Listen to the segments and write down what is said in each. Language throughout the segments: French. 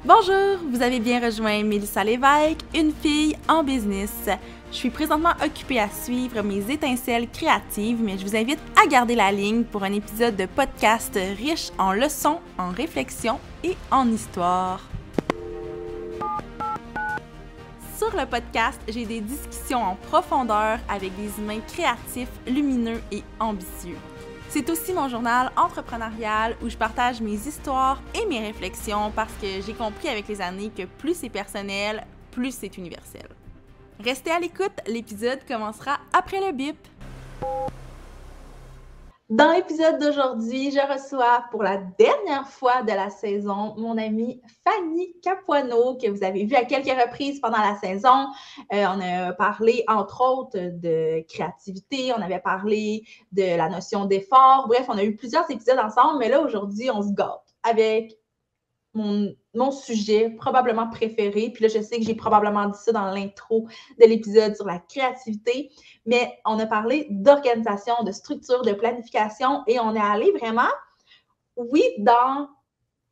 Bonjour, vous avez bien rejoint Mélissa Lévesque, une fille en business. Je suis présentement occupée à suivre mes étincelles créatives, mais je vous invite à garder la ligne pour un épisode de podcast riche en leçons, en réflexions et en histoire. Sur le podcast, j'ai des discussions en profondeur avec des humains créatifs, lumineux et ambitieux. C'est aussi mon journal entrepreneurial où je partage mes histoires et mes réflexions parce que j'ai compris avec les années que plus c'est personnel, plus c'est universel. Restez à l'écoute, l'épisode commencera après le bip. Dans l'épisode d'aujourd'hui, je reçois pour la dernière fois de la saison mon amie Fanny Capuano, que vous avez vu à quelques reprises pendant la saison. On a parlé, entre autres, de créativité, on avait parlé de la notion d'effort. Bref, on a eu plusieurs épisodes ensemble, mais là, aujourd'hui, on se gâte avec mon sujet probablement préféré. Puis là, je sais que j'ai probablement dit ça dans l'intro de l'épisode sur la créativité, mais on a parlé d'organisation, de structure, de planification et on est allé vraiment, oui, dans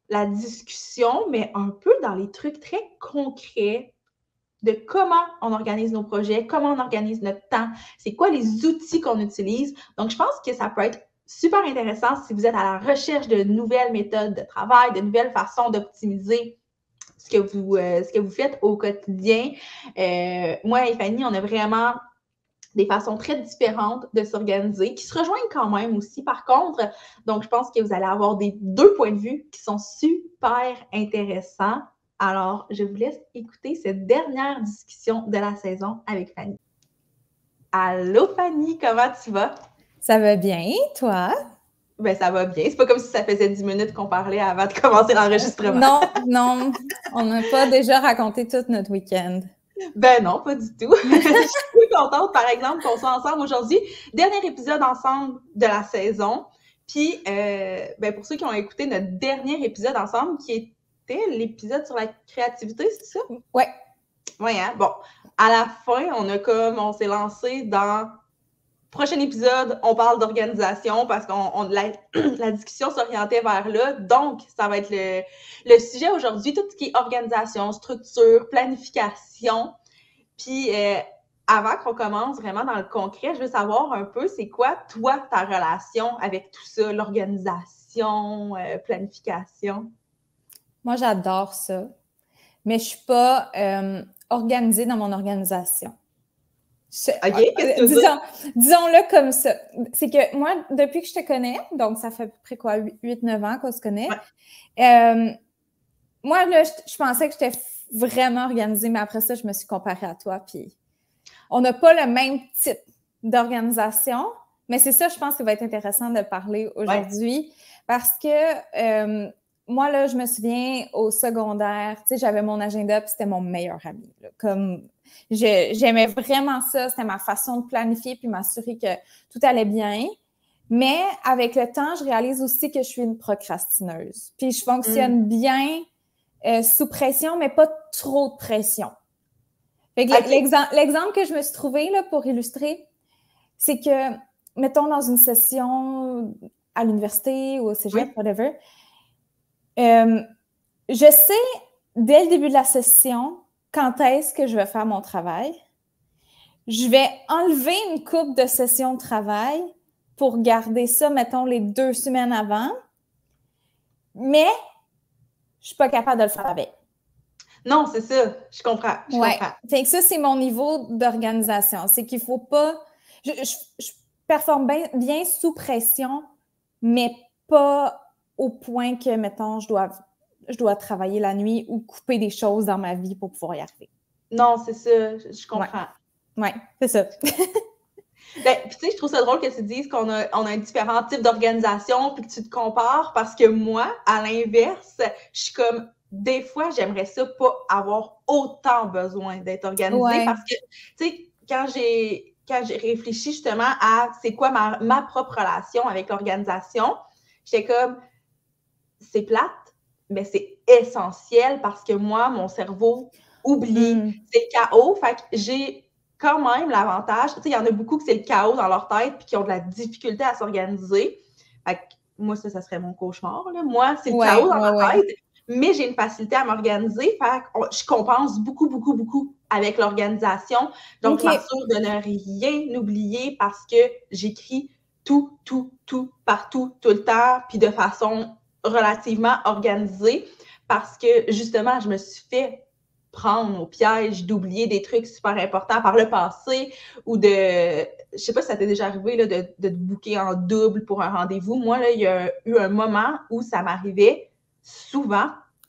la discussion, mais un peu dans les trucs très concrets de comment on organise nos projets, comment on organise notre temps, c'est quoi les outils qu'on utilise. Donc, je pense que ça peut être super intéressant si vous êtes à la recherche de nouvelles méthodes de travail, de nouvelles façons d'optimiser ce que vous faites au quotidien. Moi et Fanny, on a vraiment des façons très différentes de s'organiser, qui se rejoignent quand même aussi, par contre. Donc, je pense que vous allez avoir deux points de vue qui sont super intéressants. Alors, je vous laisse écouter cette dernière discussion de la saison avec Fanny. Allô Fanny, comment tu vas? Ça va bien, toi? Ben, ça va bien. C'est pas comme si ça faisait 10 minutes qu'on parlait avant de commencer l'enregistrement. Non, on n'a pas déjà raconté tout notre week-end. Ben non, pas du tout. Je suis contente, par exemple, qu'on soit ensemble aujourd'hui. Dernier épisode ensemble de la saison. Puis, pour ceux qui ont écouté notre dernier épisode ensemble, qui était l'épisode sur la créativité, c'est ça? Ouais. Ouais, hein? Bon, à la fin, on s'est lancé dans... Prochain épisode, on parle d'organisation parce que la discussion s'orientait vers là. Donc, ça va être le sujet aujourd'hui, tout ce qui est organisation, structure, planification. Puis, avant qu'on commence vraiment dans le concret, je veux savoir un peu, c'est quoi, toi, ta relation avec tout ça, l'organisation, planification? Moi, j'adore ça, mais je suis pas organisée dans mon organisation. OK, qu'est-ce que tu veux dire? Disons-le comme ça. C'est que moi, depuis que je te connais, donc ça fait à peu près quoi, 8-9 ans qu'on se connaît, ouais. Moi, là, je pensais que j'étais vraiment organisée, mais après ça, je me suis comparée à toi, puis on n'a pas le même type d'organisation, mais c'est ça, je pense, qui va être intéressant de parler aujourd'hui, parce que moi, là, je me souviens au secondaire, tu sais, j'avais mon agenda, puis c'était mon meilleur ami, là, comme... J'aimais vraiment ça, c'était ma façon de planifier puis m'assurer que tout allait bien. Mais avec le temps, je réalise aussi que je suis une procrastineuse. Puis je fonctionne bien sous pression, mais pas trop de pression. Fait que l'exemple que je me suis trouvé là, pour illustrer, c'est que, mettons, dans une session à l'université ou au cégep, whatever, je sais dès le début de la session quand est-ce que je vais faire mon travail. Je vais enlever une couple de sessions de travail pour garder ça, mettons, les 2 semaines avant. Mais je suis pas capable de le faire avec. Non, c'est ça. Je comprends. Je comprends. Fait que ça, c'est mon niveau d'organisation. C'est qu'il faut pas... Je performe bien sous pression, mais pas au point que, mettons, je dois travailler la nuit ou couper des choses dans ma vie pour pouvoir y arriver. Non, c'est ça. Je comprends. Oui, c'est ça. Ben, puis tu sais, je trouve ça drôle que tu dises qu'on a un différent type d'organisation puis que tu te compares parce que moi, à l'inverse, je suis comme, des fois, j'aimerais ça pas avoir autant besoin d'être organisée parce que, tu sais, quand j'ai réfléchi justement à c'est quoi ma propre relation avec l'organisation, j'étais comme, c'est plate, mais c'est essentiel parce que moi, mon cerveau oublie, c'est le chaos. Fait que j'ai quand même l'avantage, tu sais, il y en a beaucoup que c'est le chaos dans leur tête puis qui ont de la difficulté à s'organiser. Fait que moi, ça serait mon cauchemar, là. Moi, c'est le chaos dans ma tête, mais j'ai une facilité à m'organiser. Je compense beaucoup, beaucoup, beaucoup avec l'organisation. Donc, je m'assure de ne rien oublier parce que j'écris tout, partout, tout le temps, puis de façon relativement organisée parce que, justement, je me suis fait prendre au piège d'oublier des trucs super importants par le passé ou de... Je sais pas si ça t'est déjà arrivé là, de te booker en double pour un rendez-vous. Moi, là, il y a eu un moment où ça m'arrivait souvent,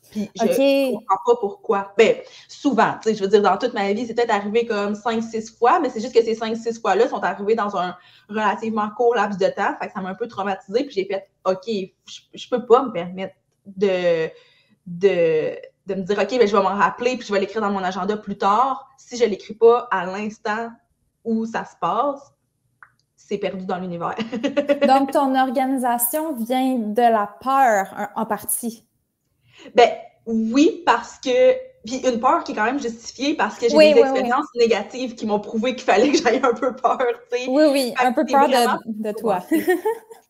puis je comprends pas pourquoi. Ben, souvent, tu sais, je veux dire, dans toute ma vie, c'est peut-être arrivé comme 5-6 fois, mais c'est juste que ces 5-6 fois-là sont arrivées dans un relativement court laps de temps, fait que ça m'a un peu traumatisée, puis j'ai fait, OK, je peux pas me permettre de me dire, OK, ben, je vais m'en rappeler, puis je vais l'écrire dans mon agenda plus tard. Si je l'écris pas à l'instant où ça se passe, c'est perdu dans l'univers. Donc, ton organisation vient de la peur en partie? Ben oui, parce que... Puis une peur qui est quand même justifiée parce que j'ai des expériences négatives qui m'ont prouvé qu'il fallait que j'aille un peu peur, tu sais. Oui, un peu peur de toi.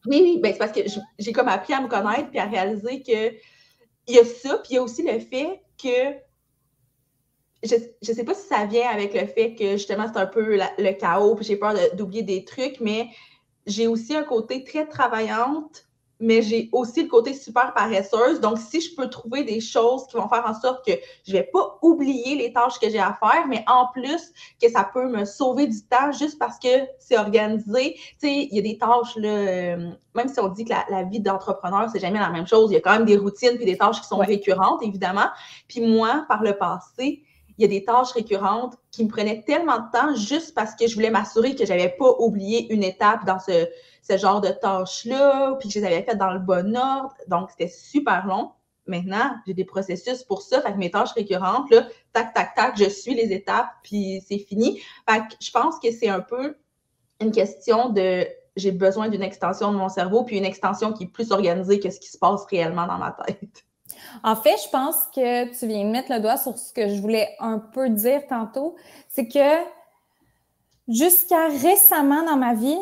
Oui, ben c'est parce que j'ai comme appris à me connaître puis à réaliser que il y a ça, puis il y a aussi le fait que je sais pas si ça vient avec le fait que justement c'est un peu le chaos, puis j'ai peur d'oublier des trucs, mais j'ai aussi un côté très travaillante, mais j'ai aussi le côté super paresseuse. Donc, si je peux trouver des choses qui vont faire en sorte que je vais pas oublier les tâches que j'ai à faire, mais en plus que ça peut me sauver du temps juste parce que c'est organisé. Tu sais, il y a des tâches, là, même si on dit que la vie d'entrepreneur, c'est jamais la même chose, il y a quand même des routines puis des tâches qui sont récurrentes, évidemment. Puis moi, par le passé, il y a des tâches récurrentes qui me prenaient tellement de temps juste parce que je voulais m'assurer que j'avais pas oublié une étape dans ce genre de tâches-là, puis que je les avais faites dans le bon ordre. Donc, c'était super long. Maintenant, j'ai des processus pour ça. Fait que mes tâches récurrentes, là, tac, tac, tac, je suis les étapes, puis c'est fini. Fait que je pense que c'est un peu une question de j'ai besoin d'une extension de mon cerveau, puis une extension qui est plus organisée que ce qui se passe réellement dans ma tête. En fait, je pense que tu viens de mettre le doigt sur ce que je voulais un peu dire tantôt. C'est que jusqu'à récemment dans ma vie,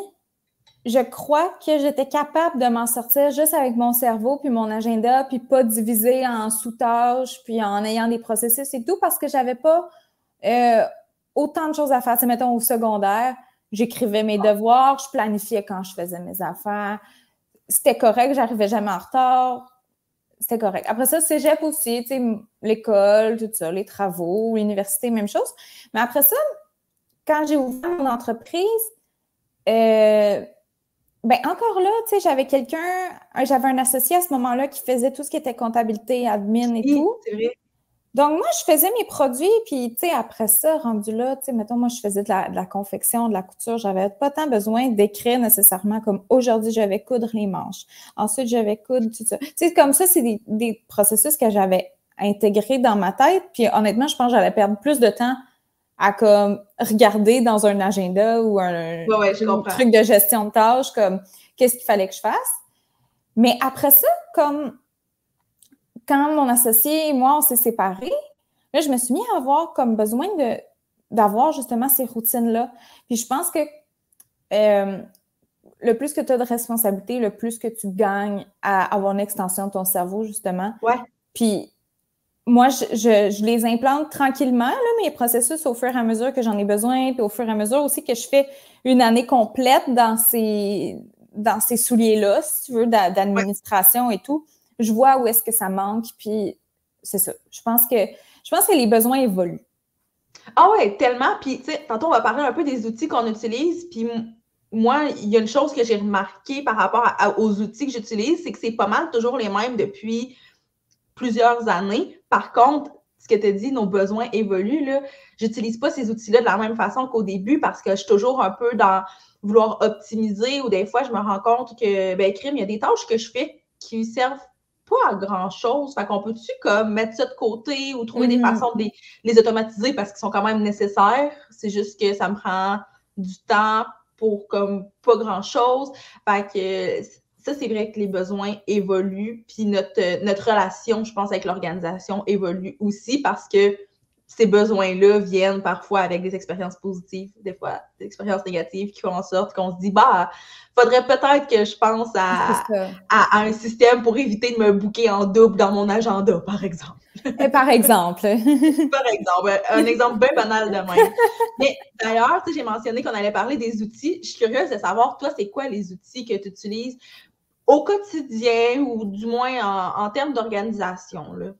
je crois que j'étais capable de m'en sortir juste avec mon cerveau puis mon agenda, puis pas diviser en sous-tâches, puis en ayant des processus et tout, parce que j'avais pas autant de choses à faire. Tu sais, mettons, au secondaire, j'écrivais mes devoirs, je planifiais quand je faisais mes affaires. C'était correct, j'arrivais jamais en retard. C'était correct. Après ça, cégep aussi, tu sais, l'école, tout ça, les travaux, l'université, même chose. Mais après ça, quand j'ai ouvert mon entreprise, ben encore là, tu sais, j'avais un associé à ce moment-là qui faisait tout ce qui était comptabilité, admin et tout. C'est vrai. Donc, moi, je faisais mes produits, puis, tu sais, après ça, rendu là, tu sais, mettons, moi, je faisais de la confection, de la couture. J'avais pas tant besoin d'écrire nécessairement comme aujourd'hui, je vais coudre les manches. Ensuite, je vais coudre tout ça. Tu sais, comme ça, c'est des processus que j'avais intégrés dans ma tête. Puis, honnêtement, je pense que j'allais perdre plus de temps à comme regarder dans un agenda ou un truc de gestion de tâches, comme qu'est-ce qu'il fallait que je fasse. Mais après ça, comme quand mon associé et moi, on s'est séparés, là, je me suis mis à avoir comme besoin d'avoir justement ces routines-là. Puis je pense que le plus que tu as de responsabilité, le plus que tu gagnes à avoir une extension de ton cerveau, justement. Ouais. Puis moi, je les implante tranquillement, là, mes processus, au fur et à mesure que j'en ai besoin, puis au fur et à mesure aussi que je fais une année complète dans ces souliers-là, si tu veux, d'administration et tout. Je vois où est-ce que ça manque, puis c'est ça. Je pense que les besoins évoluent. Ah ouais, tellement. Puis, tu sais, tantôt, on va parler un peu des outils qu'on utilise. Puis, moi, il y a une chose que j'ai remarquée par rapport aux outils que j'utilise, c'est que c'est pas mal toujours les mêmes depuis plusieurs années. Par contre, ce que tu as dit, nos besoins évoluent, là. J'utilise pas ces outils-là de la même façon qu'au début parce que je suis toujours un peu dans vouloir optimiser ou des fois, je me rends compte que, ben, crime, il y a des tâches que je fais qui servent pas à grand-chose. Fait qu'on peut-tu comme mettre ça de côté ou trouver des façons de les automatiser parce qu'ils sont quand même nécessaires. C'est juste que ça me prend du temps pour comme pas grand-chose. Fait que ça, c'est vrai que les besoins évoluent. Puis notre relation, je pense, avec l'organisation évolue aussi parce que ces besoins-là viennent parfois avec des expériences positives, des fois des expériences négatives qui font en sorte qu'on se dit, faudrait peut-être que je pense à un système pour éviter de me booker en double dans mon agenda, par exemple. Par exemple. Par exemple, un exemple bien banal de même. Mais d'ailleurs, j'ai mentionné qu'on allait parler des outils. Je suis curieuse de savoir, toi, c'est quoi les outils que tu utilises au quotidien ou du moins en termes d'organisation, là?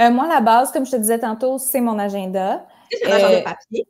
Moi, la base, comme je te disais tantôt, c'est mon agenda. C'est un agenda papier?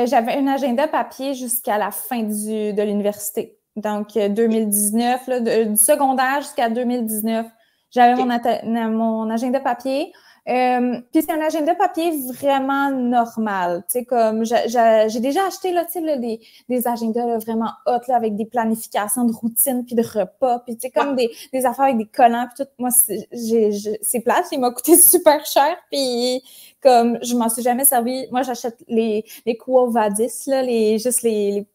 J'avais un agenda papier jusqu'à la fin de l'université. Donc, 2019, là, du secondaire jusqu'à 2019, j'avais mon agenda papier. Puis c'est un agenda papier vraiment normal. Tu sais, comme j'ai déjà acheté là, tu sais, des agendas là, vraiment hot là, avec des planifications de routine puis de repas, puis tu sais, comme des affaires avec des collants puis tout. Moi, c'est plate, il m'a coûté super cher, puis comme je m'en suis jamais servi. Moi, j'achète les Quo Vadis, là, tu sais,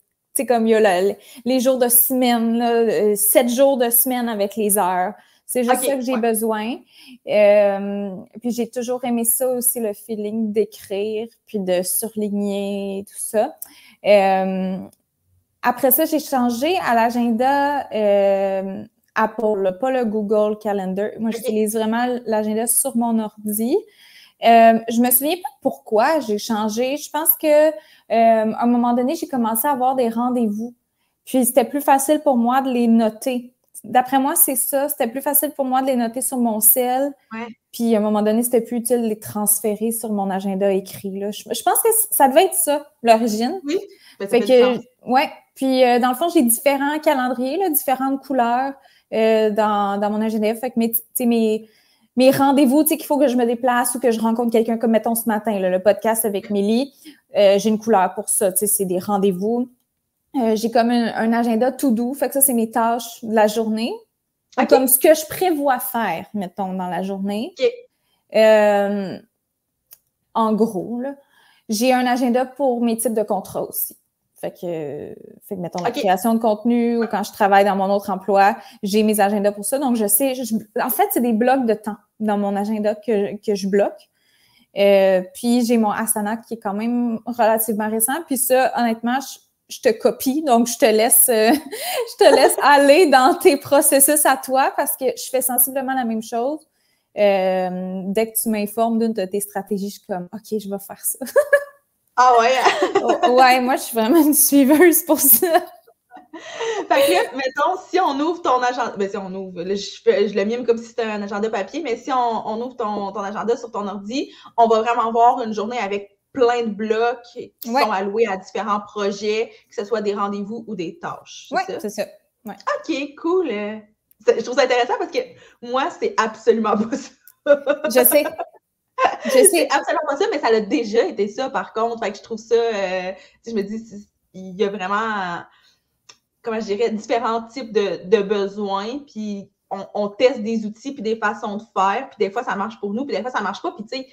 comme il y a les jours de semaine, là, 7 jours de semaine avec les heures. C'est juste ça que j'ai besoin. Puis j'ai toujours aimé ça aussi, le feeling d'écrire, puis de surligner, tout ça. Après ça, j'ai changé à l'agenda Apple, pas le Google Calendar. Moi, j'utilise vraiment l'agenda sur mon ordi. Je me souviens pas pourquoi j'ai changé. Je pense que à un moment donné, j'ai commencé à avoir des rendez-vous. Puis c'était plus facile pour moi de les noter. D'après moi, c'est ça. C'était plus facile pour moi de les noter sur mon cell. Ouais. Puis à un moment donné, c'était plus utile de les transférer sur mon agenda écrit. Là. Je pense que ça devait être ça, l'origine. Oui. Fait que, ouais. Puis dans le fond, j'ai différents calendriers, là, différentes couleurs dans mon agenda. Fait que mes rendez-vous, tu sais, qu'il faut que je me déplace ou que je rencontre quelqu'un, comme mettons ce matin, là, le podcast avec Mélie, j'ai une couleur pour ça. Tu sais, c'est des rendez-vous. J'ai comme un agenda tout doux. Fait que ça, c'est mes tâches de la journée. Comme ce que je prévois faire, mettons, dans la journée. En gros, là. J'ai un agenda pour mes types de contrats aussi. Fait que mettons, la création de contenu ou quand je travaille dans mon autre emploi, j'ai mes agendas pour ça. Donc, je sais, en fait, c'est des blocs de temps dans mon agenda que je bloque. Puis, j'ai mon Asana qui est quand même relativement récent. Puis ça, honnêtement, je te copie, donc je te laisse aller dans tes processus à toi parce que je fais sensiblement la même chose. Dès que tu m'informes d'une de tes stratégies, je suis comme « OK, je vais faire ça. » Ah ouais? Ouais, moi, je suis vraiment une suiveuse pour ça. Fait que là, mettons, si on ouvre ton agenda, si on ouvre, là, je le mime comme si c'était un agenda papier, mais si on ouvre ton agenda sur ton ordi, on va vraiment voir une journée avec plein de blocs qui sont alloués à différents projets, que ce soit des rendez-vous ou des tâches. Oui, c'est ça. Ouais. OK, cool. Je trouve ça intéressant parce que moi, c'est absolument pas ça. Je sais. C'est absolument pas ça, mais ça a déjà été ça, par contre. Fait que je trouve ça, je me dis, il y a vraiment, comment je dirais, différents types de besoins, puis on teste des outils, puis des façons de faire, puis des fois, ça marche pour nous, puis des fois, ça marche pas, puis tu sais,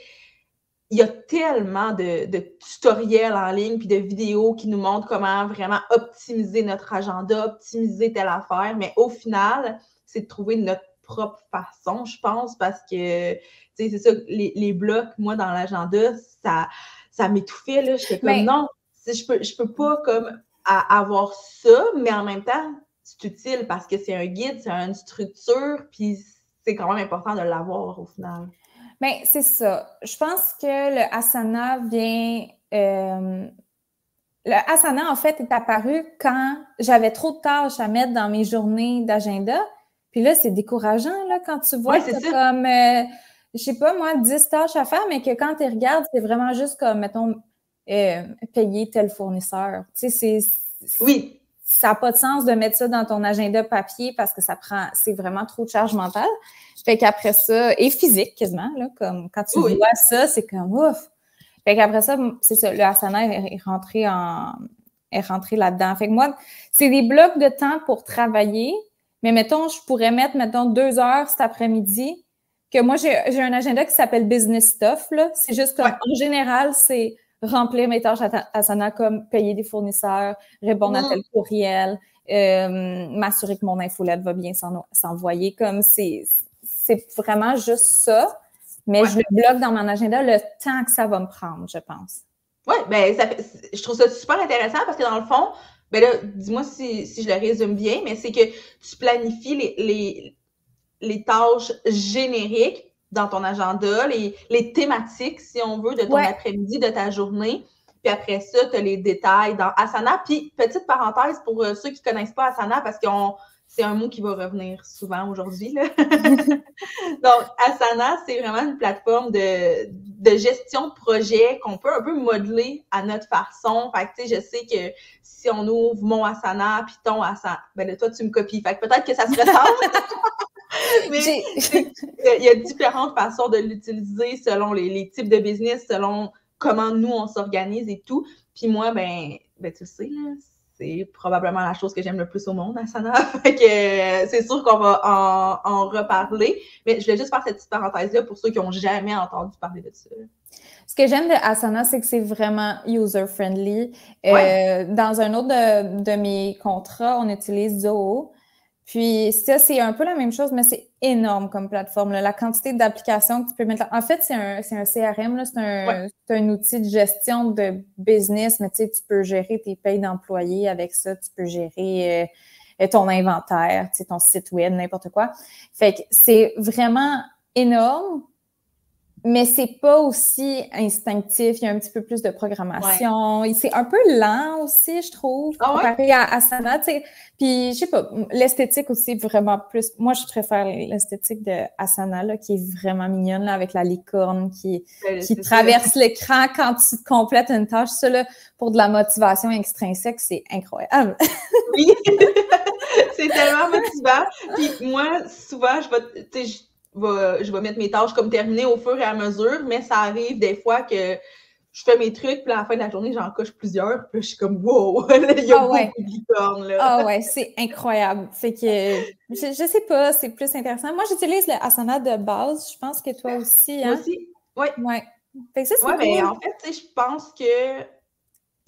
il y a tellement de tutoriels en ligne puis de vidéos qui nous montrent comment vraiment optimiser notre agenda, optimiser telle affaire, mais au final, c'est de trouver notre propre façon, je pense, parce que, tu sais, c'est ça, les blocs, moi, dans l'agenda, ça m'étouffait, là. J'étais comme, non, je peux pas, comme, avoir ça, mais en même temps, c'est utile parce que c'est un guide, c'est une structure, puis c'est quand même important de l'avoir, au final. Bien, c'est ça. Je pense que le asana vient... le asana, en fait, est apparu quand j'avais trop de tâches à mettre dans mes journées d'agenda. Puis là, c'est décourageant, là, quand tu vois que t'as comme, je sais pas, moi, 10 tâches à faire, mais que quand tu regardes, c'est vraiment juste comme, mettons, payer tel fournisseur. Tu sais, oui. Ça n'a pas de sens de mettre ça dans ton agenda papier parce que c'est vraiment trop de charge mentale. Fait qu'après ça, et physique quasiment, là, comme quand tu vois ça, c'est comme ouf. Fait qu'après ça, c'est ça, le asana est rentré là-dedans. Fait que moi, c'est des blocs de temps pour travailler, mais mettons, je pourrais mettre, 2 heures cet après-midi, que moi, j'ai un agenda qui s'appelle Business Stuff, là. C'est juste comme, en général, c'est remplir mes tâches Asana comme payer des fournisseurs, répondre à tel courriel, m'assurer que mon infolette va bien s'envoyer. Comme c'est vraiment juste ça. mais je le bloque dans mon agenda le temps que ça va me prendre, je pense. Oui, ben je trouve ça super intéressant parce que dans le fond, ben là, dis-moi si je le résume bien, mais c'est que tu planifies les tâches génériques dans ton agenda, les thématiques, si on veut, de ton après-midi, de ta journée. Puis après ça, tu as les détails dans Asana. Puis, petite parenthèse pour ceux qui ne connaissent pas Asana, parce que c'est un mot qui va revenir souvent aujourd'hui. Donc, Asana, c'est vraiment une plateforme de gestion de projet qu'on peut un peu modeler à notre façon. Fait que, tu sais, je sais que si on ouvre mon Asana puis ton Asana, ben là, toi, tu me copies. Fait que peut-être que ça se ressemble. Mais il y a différentes façons de l'utiliser selon les types de business, selon comment nous, on s'organise et tout. Puis moi, ben tu le sais, là, c'est probablement la chose que j'aime le plus au monde, Asana. Fait que c'est sûr qu'on va en reparler. Mais je voulais juste faire cette petite parenthèse-là pour ceux qui n'ont jamais entendu parler de ça. Ce que j'aime de Asana, c'est que c'est vraiment user-friendly. Dans un autre de mes contrats, on utilise Zoho. Puis ça, c'est un peu la même chose, mais c'est énorme comme plateforme. Là. La quantité d'applications que tu peux mettre là. En fait, c'est un CRM, là. C'est un outil de gestion de business, mais tu sais, tu peux gérer tes payes d'employés avec ça, tu peux gérer ton inventaire, tu sais, ton site web, n'importe quoi. Fait que c'est vraiment énorme. Mais c'est pas aussi instinctif. Il y a un petit peu plus de programmation. C'est un peu lent aussi, je trouve, comparé à Asana. Tu sais. Puis, je sais pas, l'esthétique aussi, vraiment plus. Moi, je préfère l'esthétique de Asana, là, qui est vraiment mignonne, là, avec la licorne qui traverse l'écran quand tu complètes une tâche. Ça, là, pour de la motivation extrinsèque, c'est incroyable. Oui, c'est tellement motivant. Puis moi, souvent, je vais mettre mes tâches comme terminées au fur et à mesure, mais ça arrive des fois que je fais mes trucs, puis à la fin de la journée, j'en coche plusieurs, puis je suis comme « wow! » Il y a beaucoup de licornes, là. Ah ouais, c'est incroyable. Fait que, je sais pas, c'est plus intéressant. Moi, j'utilise le Asana de base. Je pense que toi aussi, hein? Moi aussi, oui. Ouais. Fait que ça, c'est cool. mais en fait, tu sais, je pense que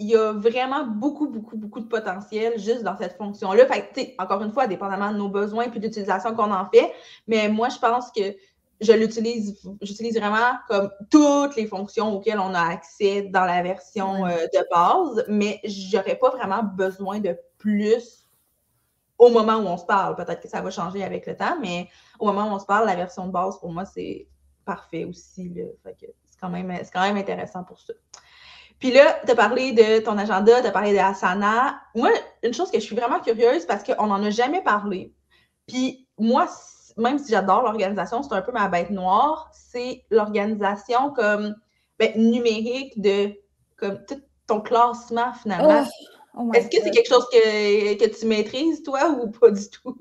il y a vraiment beaucoup de potentiel juste dans cette fonction-là. Fait que, tu sais, encore une fois, dépendamment de nos besoins et de l'utilisation qu'on en fait, mais moi, je pense que j'utilise vraiment comme toutes les fonctions auxquelles on a accès dans la version de base, mais j'aurais pas vraiment besoin de plus au moment où on se parle. Peut-être que ça va changer avec le temps, mais au moment où on se parle, la version de base, pour moi, c'est parfait aussi, là. Fait que c'est quand même intéressant pour ça. Puis là, tu as parlé de ton agenda, tu as parlé de Asana. Moi, une chose que je suis vraiment curieuse parce qu'on n'en a jamais parlé. Puis moi, même si j'adore l'organisation, c'est un peu ma bête noire, c'est l'organisation comme numérique de comme tout ton classement finalement. Est-ce que c'est quelque chose que tu maîtrises, toi, ou pas du tout?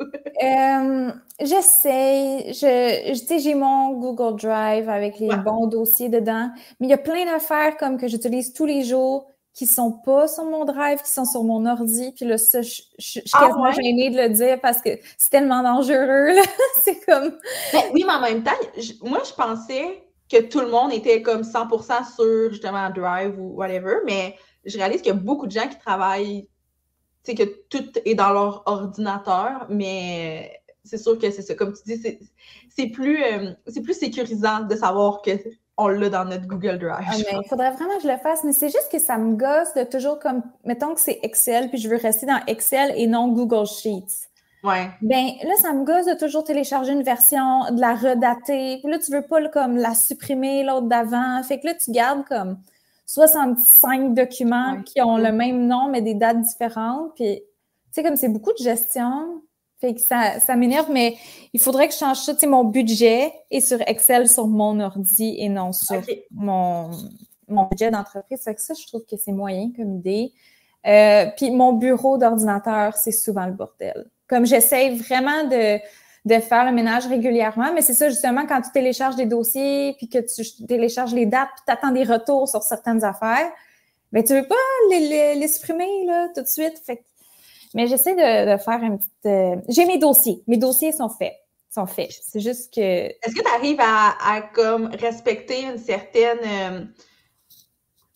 J'essaie. J'ai mon Google Drive avec les bons dossiers dedans, mais il y a plein d'affaires comme que j'utilise tous les jours qui sont pas sur mon Drive, qui sont sur mon ordi. Puis là, ça, je suis quasiment gênée de le dire parce que c'est tellement dangereux, là. C'est comme... oui, mais en même temps, moi, je pensais que tout le monde était comme 100% sur, justement, Drive ou whatever, mais je réalise qu'il y a beaucoup de gens qui travaillent, tu sais, que tout est dans leur ordinateur, mais c'est sûr que c'est ça. Comme tu dis, c'est plus sécurisant de savoir qu'on l'a dans notre Google Drive. Il faudrait vraiment que je le fasse, mais c'est juste que ça me gosse de toujours comme, mettons que c'est Excel, puis je veux rester dans Excel et non Google Sheets. Ouais. Ben là, ça me gosse de toujours télécharger une version, de la redater. Puis là, tu veux pas comme la supprimer, l'autre d'avant. Fait que là, tu gardes comme 65 documents qui ont le même nom, mais des dates différentes. Puis, tu sais, comme c'est beaucoup de gestion, fait que ça m'énerve, mais il faudrait que je change ça. Tu sais, mon budget est sur Excel sur mon ordi et non sur mon budget d'entreprise. Fait que ça, je trouve que c'est moyen comme idée. Puis mon bureau d'ordinateur, c'est souvent le bordel. Comme j'essaie vraiment de faire le ménage régulièrement, mais c'est ça justement quand tu télécharges des dossiers puis que tu télécharges les dates puis tu attends des retours sur certaines affaires, ben tu veux pas les supprimer là tout de suite. Mais j'essaie de faire une petite... J'ai mes dossiers. Mes dossiers sont faits. C'est juste que... Est-ce que tu arrives à comme respecter une certaine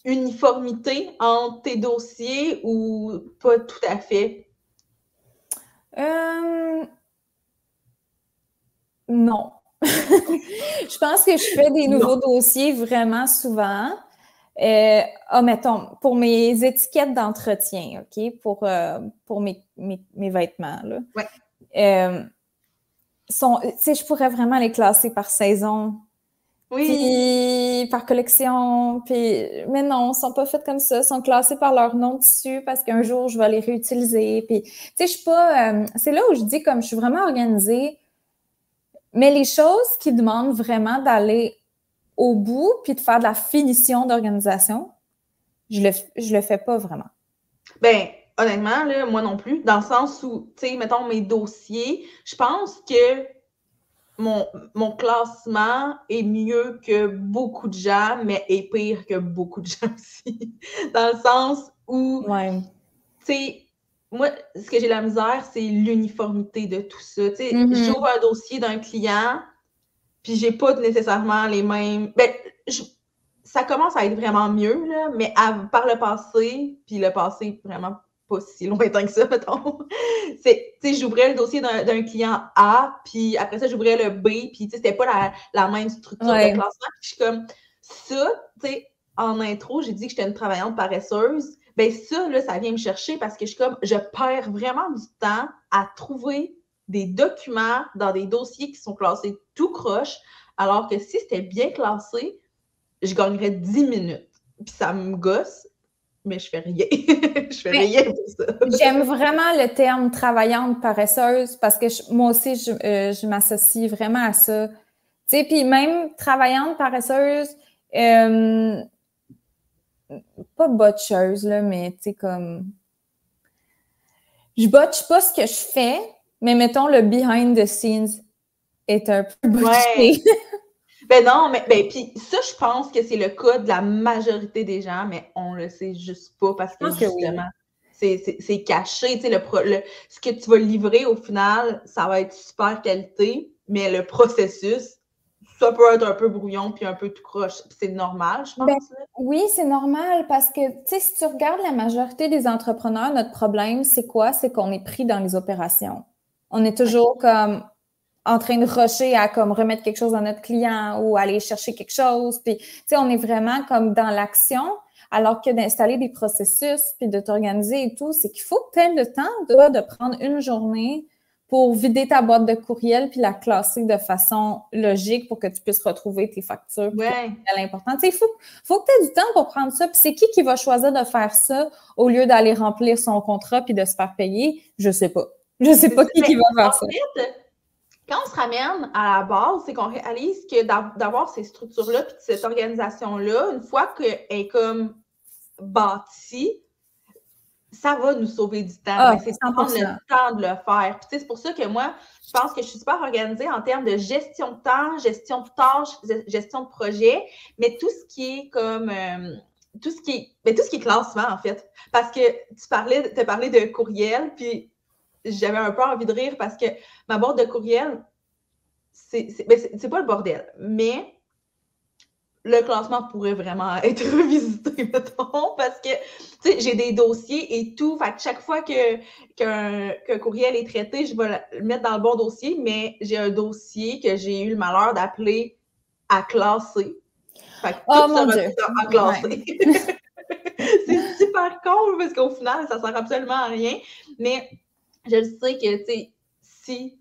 uniformité entre tes dossiers ou pas tout à fait? Non. Je pense que je fais des nouveaux dossiers vraiment souvent. Mettons, pour mes étiquettes d'entretien, OK? Pour mes vêtements, là. Ouais. Je pourrais vraiment les classer par saison. Oui. Puis par collection. Mais non, ils ne sont pas faits comme ça. Ils sont classés par leur nom dessus parce qu'un jour, je vais les réutiliser. Puis, je suis pas... c'est là où je dis, comme je suis vraiment organisée, mais les choses qui demandent vraiment d'aller au bout puis de faire de la finition d'organisation, je le fais pas vraiment. Ben, honnêtement, là, moi non plus, dans le sens où, tu sais, mettons mes dossiers, je pense que mon classement est mieux que beaucoup de gens, mais est pire que beaucoup de gens aussi. Dans le sens où, tu sais, moi, ce que j'ai la misère, c'est l'uniformité de tout ça. Tu sais, j'ouvre un dossier d'un client, puis j'ai pas nécessairement les mêmes... Ben, ça commence à être vraiment mieux, là, mais par le passé, puis le passé vraiment pas si lointain que ça, mettons. Tu sais, j'ouvrais le dossier d'un client A, puis après ça, j'ouvrais le B, puis tu sais, c'était pas la même structure de classement. Puis je suis comme, ça, tu sais, en intro, j'ai dit que j'étais une travaillante paresseuse. Ben ça, là, ça vient me chercher parce que je suis comme, je perds vraiment du temps à trouver des documents dans des dossiers qui sont classés tout croche, alors que si c'était bien classé, je gagnerais 10 minutes. Puis ça me gosse, mais je fais rien. Je fais rien pour ça. J'aime vraiment le terme travaillante paresseuse parce que moi aussi, je m'associe vraiment à ça. Tu sais, puis même travaillante paresseuse, pas botcheuse, là, mais tu sais, comme... Je botche pas ce que je fais, mais mettons, le behind the scenes est un peu botché. Ben non, mais puis ça, je pense que c'est le cas de la majorité des gens, mais on le sait juste pas parce que justement, c'est caché. Tu sais, ce que tu vas livrer au final, ça va être super qualité, mais le processus, ça peut être un peu brouillon puis un peu tout croche. C'est normal, je pense. Ben, oui, c'est normal parce que, tu sais, si tu regardes la majorité des entrepreneurs, notre problème, c'est quoi? C'est qu'on est pris dans les opérations. On est toujours comme en train de rusher à comme remettre quelque chose à notre client ou aller chercher quelque chose. Puis, tu sais, on est vraiment comme dans l'action, alors que d'installer des processus puis de t'organiser et tout, c'est qu'il faut que tu aies le temps de prendre une journée pour vider ta boîte de courriel puis la classer de façon logique pour que tu puisses retrouver tes factures. C'est l'important. Tu sais, il faut que tu aies du temps pour prendre ça. Puis c'est qui va choisir de faire ça au lieu d'aller remplir son contrat puis de se faire payer? Je sais pas. Je sais pas qui va faire ça. Quand on se ramène à la base, c'est qu'on réalise que d'avoir ces structures-là puis cette organisation-là, une fois qu'elle est comme bâtie, ça va nous sauver du temps. C'est de prendre le temps de le faire. Puis, c'est pour ça que moi, je pense que je suis super organisée en termes de gestion de temps, gestion de tâches, gestion de projet, mais tout ce qui est comme... tout ce qui est classement, en fait. Parce que tu as parlé de courriel, puis j'avais un peu envie de rire parce que ma boîte de courriel, c'est pas le bordel, mais le classement pourrait vraiment être revisité, mettons, parce que, tu sais, j'ai des dossiers et tout. Fait que chaque fois qu'un courriel est traité, je vais le mettre dans le bon dossier, mais j'ai un dossier que j'ai eu le malheur d'appeler à classer. Fait que tout se retrouve à classer. C'est super con parce qu'au final, ça sert absolument à rien. Mais je sais que, tu sais, si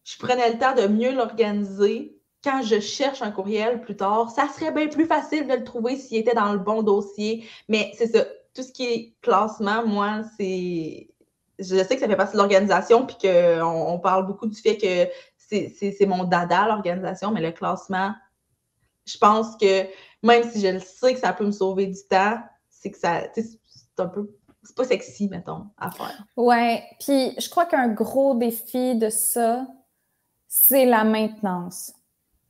je prenais le temps de mieux l'organiser, quand je cherche un courriel plus tard, ça serait bien plus facile de le trouver s'il était dans le bon dossier. Mais c'est ça, tout ce qui est classement, moi, c'est... Je sais que ça fait partie de l'organisation, puis qu'on parle beaucoup du fait que c'est mon dada, l'organisation, mais le classement, je pense que même si je le sais que ça peut me sauver du temps, c'est que ça... C'est un peu... C'est pas sexy, mettons, à faire. Ouais, puis je crois qu'un gros défi de ça, c'est la maintenance.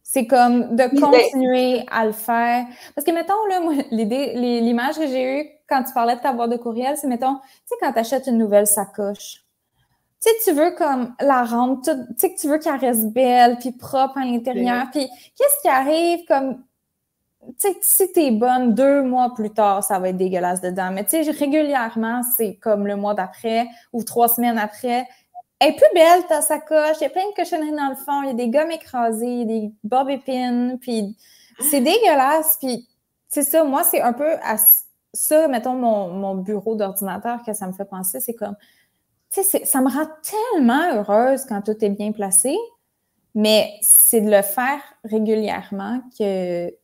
C'est comme de continuer à le faire. Parce que, mettons, là, moi, l'image que j'ai eue quand tu parlais de ta boîte de courriel, c'est, mettons, tu sais, quand tu achètes une nouvelle sacoche, tu sais, tu veux comme la rendre toute, tu sais, que tu veux qu'elle reste belle, puis propre à l'intérieur. Puis, qu'est-ce qui arrive comme, tu sais, si t'es bonne 2 mois plus tard, ça va être dégueulasse dedans. Mais, tu sais, régulièrement, c'est comme le mois d'après ou 3 semaines après, elle est plus belle ta sacoche, il y a plein de cochonneries dans le fond, il y a des gommes écrasées, il y a des bobby pins, puis c'est dégueulasse, puis c'est ça, moi, c'est un peu à ça, mettons, mon bureau d'ordinateur que ça me fait penser, c'est comme, tu sais, ça me rend tellement heureuse quand tout est bien placé, mais c'est de le faire régulièrement qui est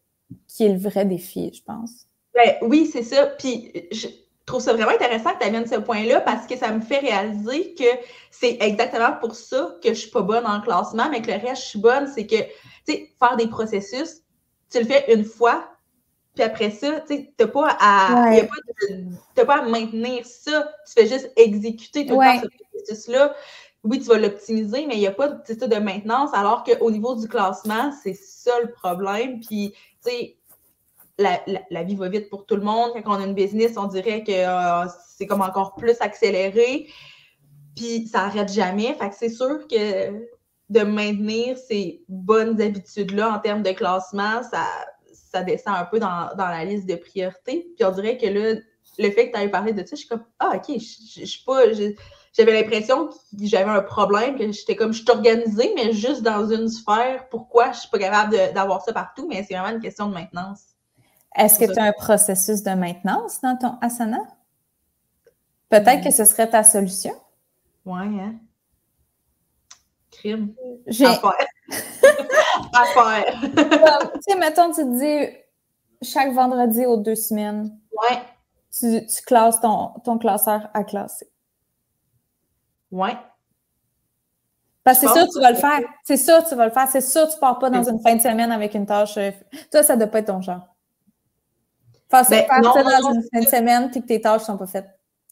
le vrai défi, je pense. Ben, oui, c'est ça. Puis je trouve ça vraiment intéressant que tu amènes ce point-là parce que ça me fait réaliser que c'est exactement pour ça que je suis pas bonne en classement, mais que le reste, je suis bonne. C'est que, tu sais, faire des processus, tu le fais une fois, puis après ça, tu sais, t'as pas à maintenir ça. Tu fais juste exécuter tout le temps ce processus-là. Oui, tu vas l'optimiser, mais il n'y a pas de maintenance, alors qu'au niveau du classement, c'est ça le problème. Puis, tu sais, la vie va vite pour tout le monde. Quand on a une business, on dirait que c'est comme encore plus accéléré. Puis ça n'arrête jamais. Fait que c'est sûr que de maintenir ces bonnes habitudes-là en termes de classement, ça descend un peu dans la liste de priorités. Puis on dirait que là, le fait que tu aies parlé de ça, je suis comme OK, je suis pas. J'avais l'impression que j'avais un problème, que j'étais comme je suis organisée, mais juste dans une sphère. Pourquoi je suis pas capable d'avoir ça partout? Mais c'est vraiment une question de maintenance. Est-ce que tu as un processus de maintenance dans ton asana? Peut-être que ce serait ta solution. Ouais, hein? Crime. À faire. Tu sais, mettons, tu te dis chaque vendredi aux 2 semaines, ouais. tu classes ton classeur à classer. Ouais. Parce que c'est sûr, tu vas le faire. C'est sûr, tu vas le faire. C'est sûr, tu ne pars pas dans une fin de semaine avec une tâche. Toi, ça ne doit pas être ton genre. Faire ça dans une fin de semaine puis que tes tâches ne sont pas faites.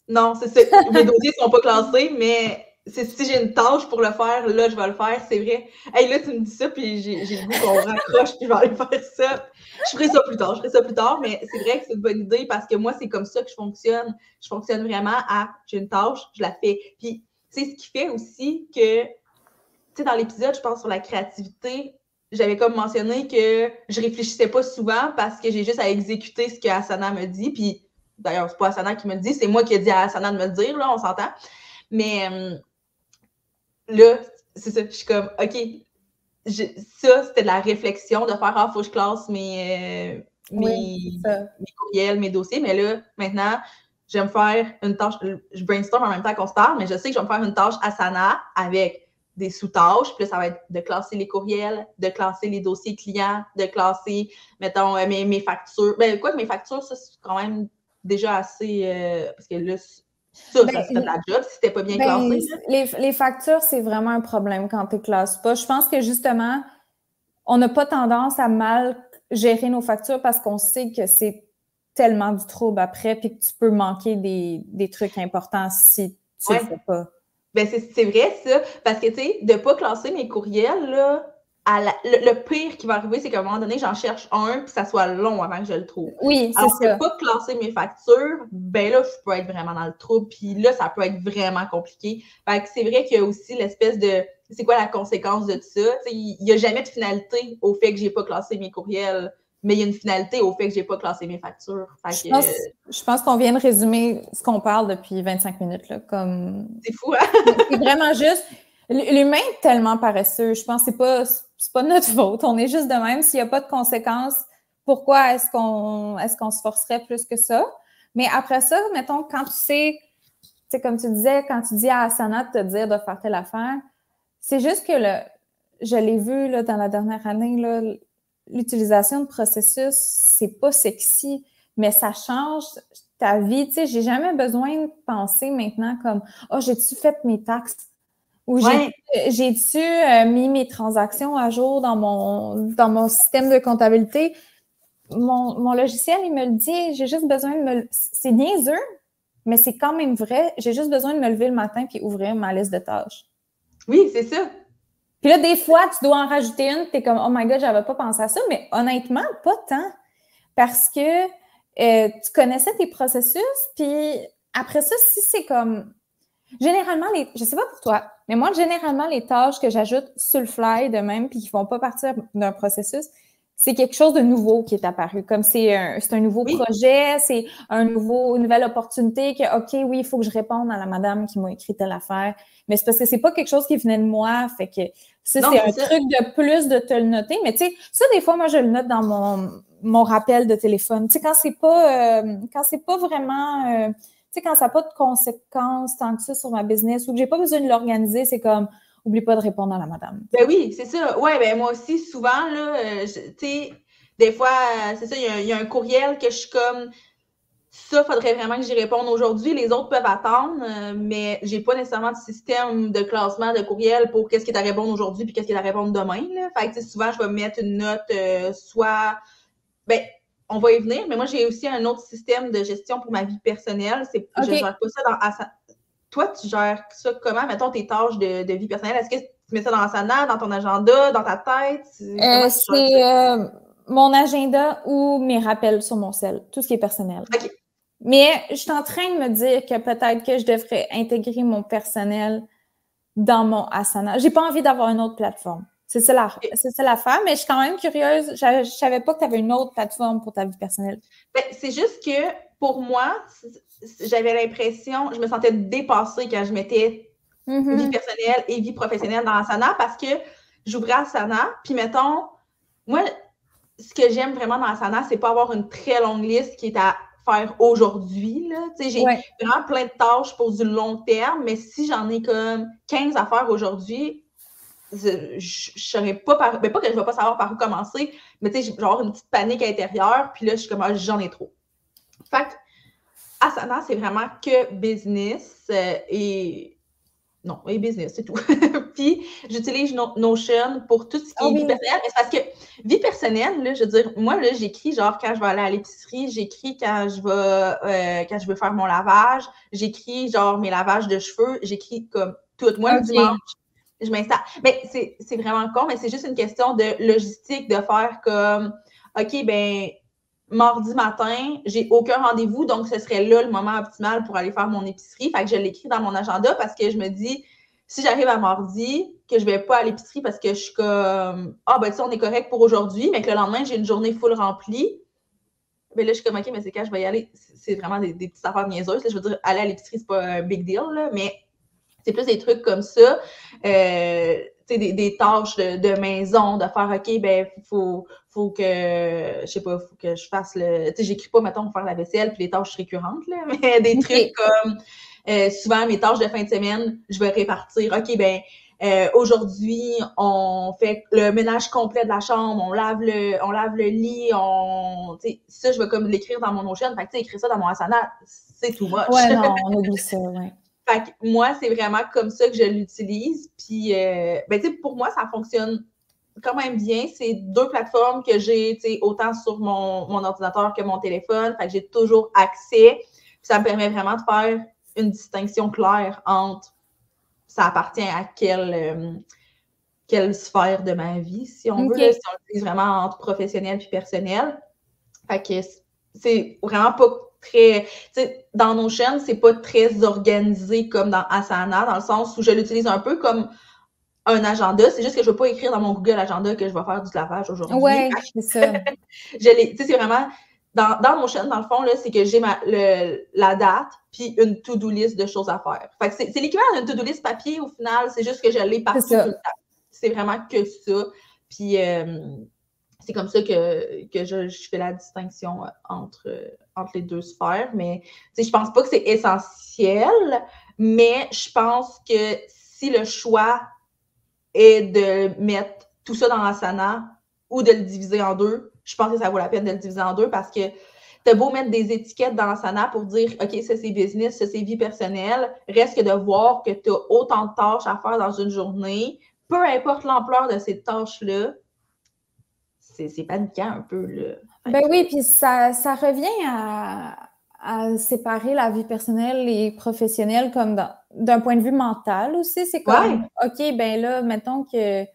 Non, c'est ça. Mes dossiers ne sont pas classés, mais si j'ai une tâche pour le faire, là, je vais le faire, c'est vrai. Hey, là, tu me dis ça, puis j'ai le goût qu'on raccroche, puis je vais aller faire ça. Je ferai ça plus tard, mais c'est vrai que c'est une bonne idée parce que moi, c'est comme ça que je fonctionne. Je fonctionne vraiment j'ai une tâche, je la fais. Puis, tu sais, ce qui fait aussi que, tu sais, dans l'épisode, je pense sur la créativité, j'avais comme mentionné que je réfléchissais pas souvent parce que j'ai juste à exécuter ce que Asana me dit, puis d'ailleurs, c'est pas Asana qui me le dit, c'est moi qui ai dit à Asana de me le dire, là, on s'entend. Mais là, c'est ça, je suis comme, OK, ça, c'était de la réflexion, de faire, faut que je classe mes courriels, mes dossiers, mais là, maintenant, je vais me faire une tâche, je brainstorm en même temps qu'on se parle, mais je sais que je vais me faire une tâche Asana avec des sous-tâches, puis ça va être de classer les courriels, de classer les dossiers clients, de classer, mettons, mes factures. Ben, quoi que mes factures, ça, c'est quand même déjà assez, parce que là, ça serait de la job si c'était pas bien classé. Les factures, c'est vraiment un problème quand tu ne classes pas. Je pense que justement, on n'a pas tendance à mal gérer nos factures parce qu'on sait que c'est tellement du trouble après puis que tu peux manquer des trucs importants si tu ne le fais pas. Ben c'est vrai, ça. Parce que, tu sais, de ne pas classer mes courriels, là, le pire qui va arriver, c'est qu'à un moment donné, j'en cherche un, puis ça soit long avant que je le trouve. Oui, c'est ça. Alors que pas classer mes factures, ben là, je peux être vraiment dans le trouble, puis là, ça peut être vraiment compliqué. Fait que c'est vrai qu'il y a aussi l'espèce de, c'est quoi la conséquence de ça? Il n'y a jamais de finalité au fait que j'ai pas classé mes courriels, mais il y a une finalité au fait que j'ai pas classé mes factures. Je pense qu'on vient de résumer ce qu'on parle depuis 25 minutes. Là, comme... C'est fou, hein? C'est vraiment juste... L'humain est tellement paresseux. Je pense que c'est pas notre faute. On est juste de même. S'il n'y a pas de conséquences, pourquoi est-ce qu'on se forcerait plus que ça? Mais après ça, mettons, quand tu sais, comme tu disais, quand tu dis à Asana de te dire de faire telle affaire, c'est juste que je l'ai vu là, dans la dernière année, là, l'utilisation de processus, c'est pas sexy, mais ça change ta vie. Tu sais, j'ai jamais besoin de penser maintenant comme « Oh, j'ai-tu fait mes taxes? » Ou j'ai-tu mis mes transactions à jour dans mon système de comptabilité? Mon logiciel, il me le dit, j'ai juste besoin de c'est niaiseux, mais c'est quand même vrai. J'ai juste besoin de me lever le matin puis ouvrir ma liste de tâches. Oui, c'est ça. Puis là, des fois, tu dois en rajouter une, tu es comme « Oh my God, j'avais pas pensé à ça », mais honnêtement, pas tant. Parce que tu connaissais tes processus, puis après ça, si c'est comme... Généralement, je sais pas pour toi, mais moi, généralement, les tâches que j'ajoute sur le fly de même, puis qui font pas partir d'un processus, c'est quelque chose de nouveau qui est apparu. Comme c'est un nouveau projet, c'est une nouvelle opportunité que, OK, oui, il faut que je réponde à la madame qui m'a écrit telle affaire. Mais c'est parce que c'est pas quelque chose qui venait de moi. Fait que ça, c'est un truc de plus de te le noter. Mais tu sais, ça, des fois, moi, je le note dans mon rappel de téléphone. Tu sais, quand c'est pas vraiment, tu sais, quand ça n'a pas de conséquences tant que ça sur ma business ou que j'ai pas besoin de l'organiser, c'est comme, oublie pas de répondre à la madame. Ben oui, c'est ça. Ouais, ben moi aussi, souvent, là, tu sais, des fois, c'est ça, il y a un courriel que je suis comme, ça, faudrait vraiment que j'y réponde aujourd'hui. Les autres peuvent attendre, mais j'ai pas nécessairement de système de classement de courriel pour qu'est-ce qui est à répondre aujourd'hui puis qu'est-ce qui est à répondre demain, là. Fait que, souvent, je vais mettre une note, soit, ben, on va y venir, mais moi, j'ai aussi un autre système de gestion pour ma vie personnelle. Je gère pas ça dans Toi, tu gères ça comment? Mettons tes tâches de vie personnelle. Est-ce que tu mets ça dans Asana, dans ton agenda, dans ta tête? C'est mon agenda ou mes rappels sur mon cell, tout ce qui est personnel. OK. Mais je suis en train de me dire que peut-être que je devrais intégrer mon personnel dans mon Asana. J'ai pas envie d'avoir une autre plateforme. C'est ça l'affaire, mais je suis quand même curieuse. Je savais pas que tu avais une autre plateforme pour ta vie personnelle. Ben, c'est juste que pour moi, j'avais l'impression, je me sentais dépassée quand je mettais vie personnelle et vie professionnelle dans Asana parce que j'ouvrais Asana, puis mettons, moi, ce que j'aime vraiment dans Asana, c'est pas avoir une très longue liste qui est à faire aujourd'hui. J'ai vraiment plein de tâches pour du long terme, mais si j'en ai comme 15 à faire aujourd'hui, je saurais pas pas que je vais pas savoir par où commencer, mais tu sais, je vais avoir une petite panique intérieure, puis là, je suis comme, j'en ai trop. Fait que Asana, c'est vraiment que business et business, c'est tout. Puis, j'utilise Notion pour tout ce qui est vie personnelle. Mais c'est parce que vie personnelle, là, je veux dire, moi, là, j'écris genre quand je vais aller à l'épicerie, j'écris quand je veux faire mon lavage, j'écris genre mes lavages de cheveux, j'écris comme tout. Moi, le dimanche, je m'installe. Mais c'est vraiment con, mais c'est juste une question de logistique, de faire comme, OK, ben mardi matin, j'ai aucun rendez-vous, donc ce serait là le moment optimal pour aller faire mon épicerie. Fait que je l'écris dans mon agenda parce que je me dis, si j'arrive à mardi, que je vais pas à l'épicerie parce que je suis comme, ben tu sais, on est correct pour aujourd'hui, mais que le lendemain, j'ai une journée full remplie. Mais là, je suis comme, OK, mais c'est quand je vais y aller. C'est vraiment des petites affaires niaiseuses. Là. Je veux dire, aller à l'épicerie, c'est pas un big deal, là, mais c'est plus des trucs comme ça. Des tâches de maison, de faire, OK, ben, faut que, je sais pas, faut que je fasse le, tu sais, j'écris pas, mettons, pour faire la vaisselle puis les tâches récurrentes, là, mais des trucs comme, souvent, mes tâches de fin de semaine, je vais répartir, OK, ben, aujourd'hui, on fait le ménage complet de la chambre, on lave le lit, ça, je vais comme l'écrire dans mon Notion. Fait que, tu sais, écrire ça dans mon Asana, c'est too much. Ouais, non, on oublie ça, ouais. Fait que moi, c'est vraiment comme ça que je l'utilise. Puis, ben, tu sais, pour moi, ça fonctionne quand même bien. C'est deux plateformes que j'ai, tu sais, autant sur mon ordinateur que mon téléphone. Fait que j'ai toujours accès. Puis ça me permet vraiment de faire une distinction claire entre ça appartient à quelle sphère de ma vie, si on veut, là, si on l'utilise vraiment entre professionnel puis personnel. Fait que c'est vraiment pas très... Tu sais, dans Notion, c'est pas très organisé comme dans Asana, dans le sens où je l'utilise un peu comme un agenda. C'est juste que je veux pas écrire dans mon Google Agenda que je vais faire du lavage aujourd'hui. Ouais, c'est ça. Tu sais, c'est vraiment... Dans Notion, dans le fond, là, c'est que j'ai la date puis une to-do list de choses à faire. Fait que c'est l'équivalent d'une to-do list papier, au final. C'est juste que je l'ai partout tout le temps. C'est vraiment que ça. Puis... c'est comme ça que je fais la distinction entre les deux sphères. Mais je pense pas que c'est essentiel, mais je pense que si le choix est de mettre tout ça dans Asana ou de le diviser en deux, je pense que ça vaut la peine de le diviser en deux parce que t'as beau mettre des étiquettes dans Asana pour dire « OK, ça c'est business, ça c'est vie personnelle », reste que de voir que tu as autant de tâches à faire dans une journée, peu importe l'ampleur de ces tâches-là, c'est paniquant un peu, là. Ben oui, puis ça revient à séparer la vie personnelle et professionnelle comme d'un point de vue mental aussi. C'est comme, OK, ben là, mettons que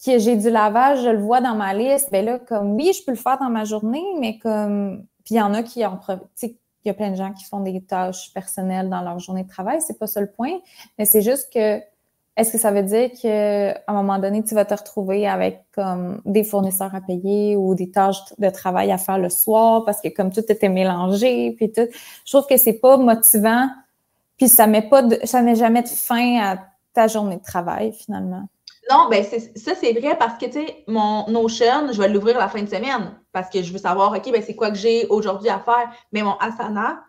j'ai du lavage, je le vois dans ma liste, ben là, comme, oui, je peux le faire dans ma journée, mais comme, puis il y en a qui tu sais, il y a plein de gens qui font des tâches personnelles dans leur journée de travail, c'est pas ça le point, mais c'est juste que est-ce que ça veut dire qu'à un moment donné, tu vas te retrouver avec comme des fournisseurs à payer ou des tâches de travail à faire le soir parce que comme tout était mélangé, puis tout, je trouve que c'est pas motivant, puis ça met jamais de fin à ta journée de travail, finalement. Non, ben ça, c'est vrai parce que, tu sais, mon Notion, je vais l'ouvrir la fin de semaine parce que je veux savoir, OK, ben c'est quoi que j'ai aujourd'hui à faire. Mais mon Asana,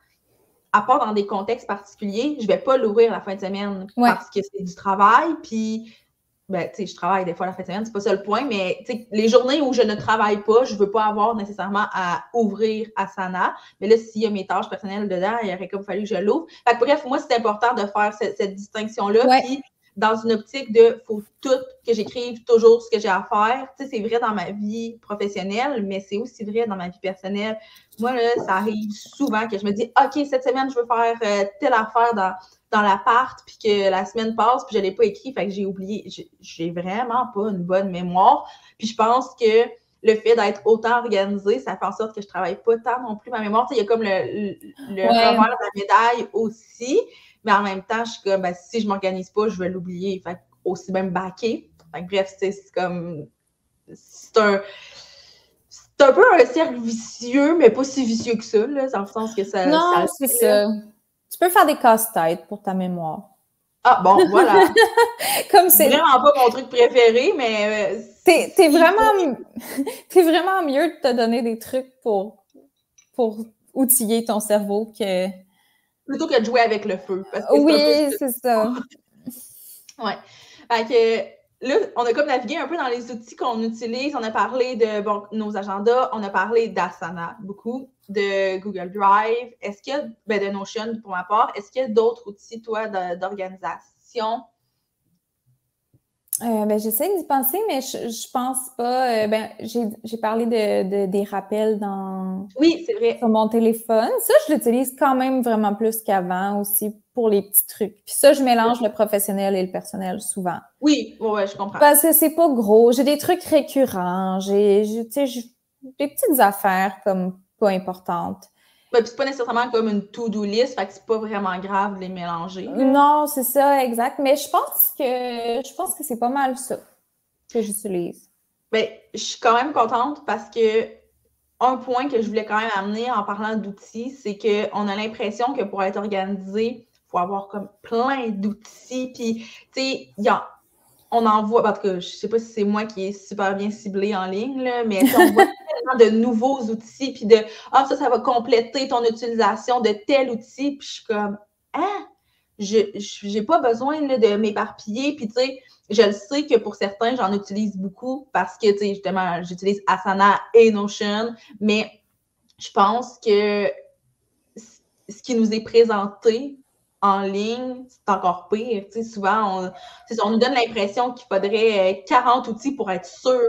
à part dans des contextes particuliers, je vais pas l'ouvrir la fin de semaine parce que c'est du travail. Puis, ben, tu sais, je travaille des fois la fin de semaine, c'est pas ça le point, mais tu sais, les journées où je ne travaille pas, je veux pas avoir nécessairement à ouvrir Asana. Mais là, s'il y a mes tâches personnelles dedans, il aurait comme fallu que je l'ouvre. Fait que, bref, moi, c'est important de faire cette distinction-là. Puis, dans une optique de faut tout que j'écrive toujours ce que j'ai à faire. Tu sais, c'est vrai dans ma vie professionnelle, mais c'est aussi vrai dans ma vie personnelle. Moi, là, ça arrive souvent que je me dis, OK, cette semaine, je veux faire telle affaire dans l'appart, puis que la semaine passe, puis je ne l'ai pas écrit, fait que j'ai oublié. J'ai vraiment pas une bonne mémoire. Puis je pense que le fait d'être autant organisé, ça fait en sorte que je travaille pas tant non plus ma mémoire. Tu sais, il y a comme le revers de la médaille aussi. Mais en même temps, je suis comme, ben, si je m'organise pas, je vais l'oublier. Fait aussi même backer. Fait que, bref, c'est comme, c'est un peu un cercle vicieux, mais pas si vicieux que ça, là, dans le sens que ça... Non, c'est ça. Tu peux faire des casse-têtes pour ta mémoire. Ah, bon, voilà. Comme c'est vraiment pas mon truc préféré, mais... T'es vraiment mieux de te donner des trucs pour outiller ton cerveau que... Plutôt que de jouer avec le feu. Parce que oui, c'est ça. Ouais. Fait que là, on a comme navigué un peu dans les outils qu'on utilise. On a parlé de nos agendas, on a parlé d'Asana, beaucoup, de Google Drive. Est-ce qu'il y a, de Notion pour ma part, est-ce qu'il y a d'autres outils, toi, d'organisation? J'essaie d'y penser, mais je pense pas. J'ai parlé des rappels oui, c'est vrai. sur mon téléphone. Ça, je l'utilise quand même vraiment plus qu'avant aussi pour les petits trucs. Puis ça, je mélange le professionnel et le personnel souvent. Oui, ouais, je comprends. Parce que c'est pas gros. J'ai des trucs récurrents. J'ai des petites affaires comme pas importantes. Ouais, puis c'est pas nécessairement comme une to-do list, fait que c'est pas vraiment grave de les mélanger. Là. Non, c'est ça, exact. Mais je pense que c'est pas mal ça que j'utilise. Ben, je suis quand même contente parce que un point que je voulais quand même amener en parlant d'outils, c'est qu'on a l'impression que pour être organisé, il faut avoir comme plein d'outils. Puis, tu sais, on en voit, en tout cas, je sais pas si c'est moi qui est super bien ciblée en ligne, là, mais on voit tellement de nouveaux outils, puis ça va compléter ton utilisation de tel outil, puis je suis comme, j'ai pas besoin là, de m'éparpiller, puis tu sais, je le sais que pour certains, j'en utilise beaucoup parce que, tu sais, justement, j'utilise Asana et Notion, mais je pense que ce qui nous est présenté en ligne, c'est encore pire. Tu sais, souvent, on nous donne l'impression qu'il faudrait 40 outils pour être sûr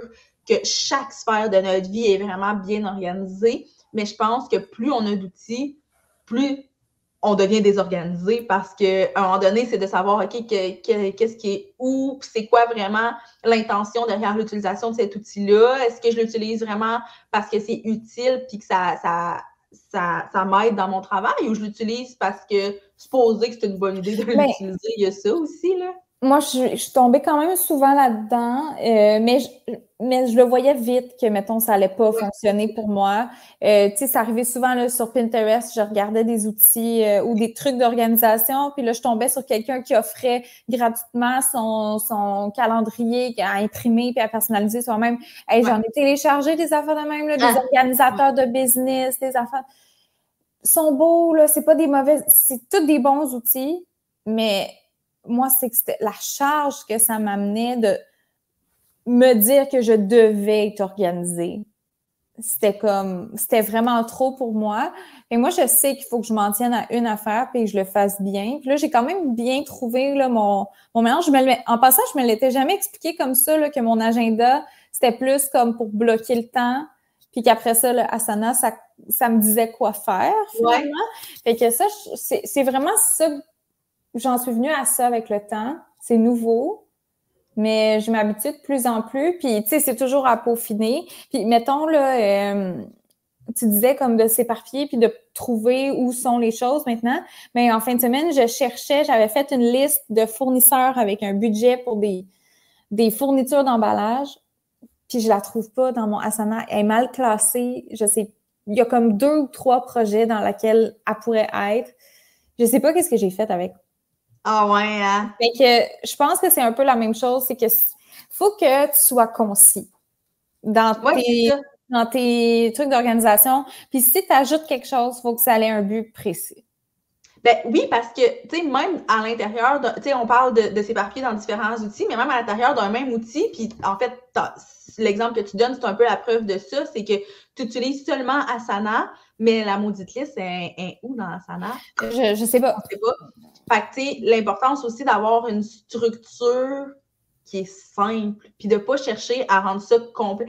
que chaque sphère de notre vie est vraiment bien organisée. Mais je pense que plus on a d'outils, plus on devient désorganisé parce qu'à un moment donné, c'est de savoir, OK, qu'est-ce qui est où, c'est quoi vraiment l'intention derrière l'utilisation de cet outil-là? Est-ce que je l'utilise vraiment parce que c'est utile puis que ça m'aide dans mon travail ou je l'utilise parce que supposer que c'est une bonne idée de l'utiliser? Il y a ça aussi, là. Moi, je suis tombée quand même souvent là-dedans, mais je le voyais vite que, mettons, ça allait pas fonctionner pour moi. Tu sais, ça arrivait souvent là, sur Pinterest, je regardais des outils ou des trucs d'organisation, puis là, je tombais sur quelqu'un qui offrait gratuitement son calendrier à imprimer puis à personnaliser soi-même. Hey, j'en ai téléchargé des affaires de même, là, des organisateurs de business, des affaires. Ils sont beaux, là, c'est pas des mauvais, c'est tous des bons outils, mais moi, c'est que c'était la charge que ça m'amenait de me dire que je devais être organisée. C'était vraiment trop pour moi. Et moi, je sais qu'il faut que je m'en tienne à une affaire puis que je le fasse bien. Puis là, j'ai quand même bien trouvé là, mon mélange. En passant, je me l'étais jamais expliqué comme ça, là, que mon agenda, c'était plus comme pour bloquer le temps. Puis qu'après ça, le Asana, ça me disait quoi faire, finalement. Ouais. Fait que ça, c'est vraiment ça. J'en suis venue à ça avec le temps. C'est nouveau, mais je m'habitue de plus en plus. Puis, tu sais, c'est toujours à peaufiner. Puis, mettons, là, tu disais comme de s'éparpiller puis de trouver où sont les choses maintenant. Mais en fin de semaine, j'avais fait une liste de fournisseurs avec un budget pour des fournitures d'emballage, puis je la trouve pas dans mon Asana. Elle est mal classée. Je sais, il y a comme 2 ou 3 projets dans lesquels elle pourrait être. Je sais pas qu'est-ce que j'ai fait avec. Ah ouais, hein? Fait que je pense que c'est un peu la même chose, c'est que faut que tu sois concis dans tes trucs d'organisation. Puis si tu ajoutes quelque chose, il faut que ça ait un but précis. Ben oui, parce que, tu sais, même à l'intérieur, tu sais, on parle de s'éparpiller dans différents outils, mais même à l'intérieur d'un même outil, puis en fait, l'exemple que tu donnes, c'est un peu la preuve de ça, c'est que tu utilises seulement Asana, mais la maudite liste est où dans Asana? Je sais pas. On sait pas. Fait que, tu sais, l'importance aussi d'avoir une structure qui est simple, puis de pas chercher à rendre ça complet.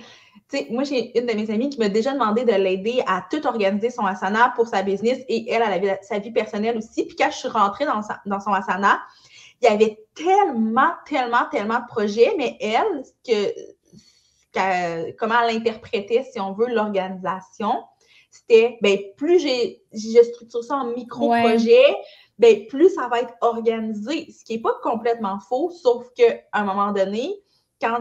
Tu sais, moi, j'ai une de mes amies qui m'a déjà demandé de l'aider à tout organiser son Asana pour sa business et elle avait sa vie personnelle aussi. Puis quand je suis rentrée dans son Asana, il y avait tellement de projets, mais elle, comment elle interprétait, si on veut, l'organisation, c'était, ben, plus je structure ça en micro-projets, ben, plus ça va être organisé, ce qui n'est pas complètement faux, sauf qu'à un moment donné, quand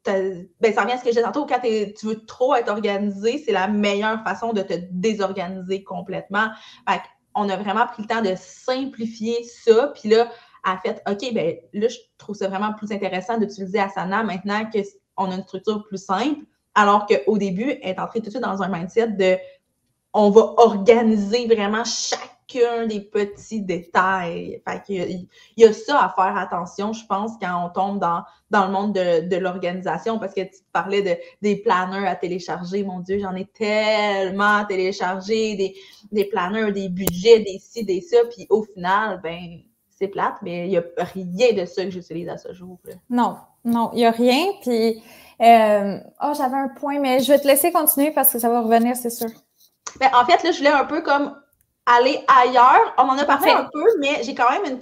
ben, ça revient à ce que je disais tantôt, quand tu veux trop être organisé, c'est la meilleure façon de te désorganiser complètement. Fait on a vraiment pris le temps de simplifier ça, puis là, elle a fait, OK, ben là, je trouve ça vraiment plus intéressant d'utiliser Asana maintenant qu'on a une structure plus simple, alors qu'au début, elle est entrée tout de suite dans un mindset de on va organiser vraiment chacun des petits détails. Fait qu'il y a ça à faire attention, je pense, quand on tombe dans le monde de l'organisation, parce que tu parlais des planners à télécharger. Mon Dieu, j'en ai tellement téléchargé, des planners, des budgets, des ci, des ça, puis au final, ben c'est plate, mais il n'y a rien de ça que j'utilise à ce jour. Là. Non, il n'y a rien. Puis, j'avais un point, mais je vais te laisser continuer parce que ça va revenir, c'est sûr. Ben, en fait, là, je voulais un peu comme aller ailleurs. On en a parlé un peu, mais j'ai quand même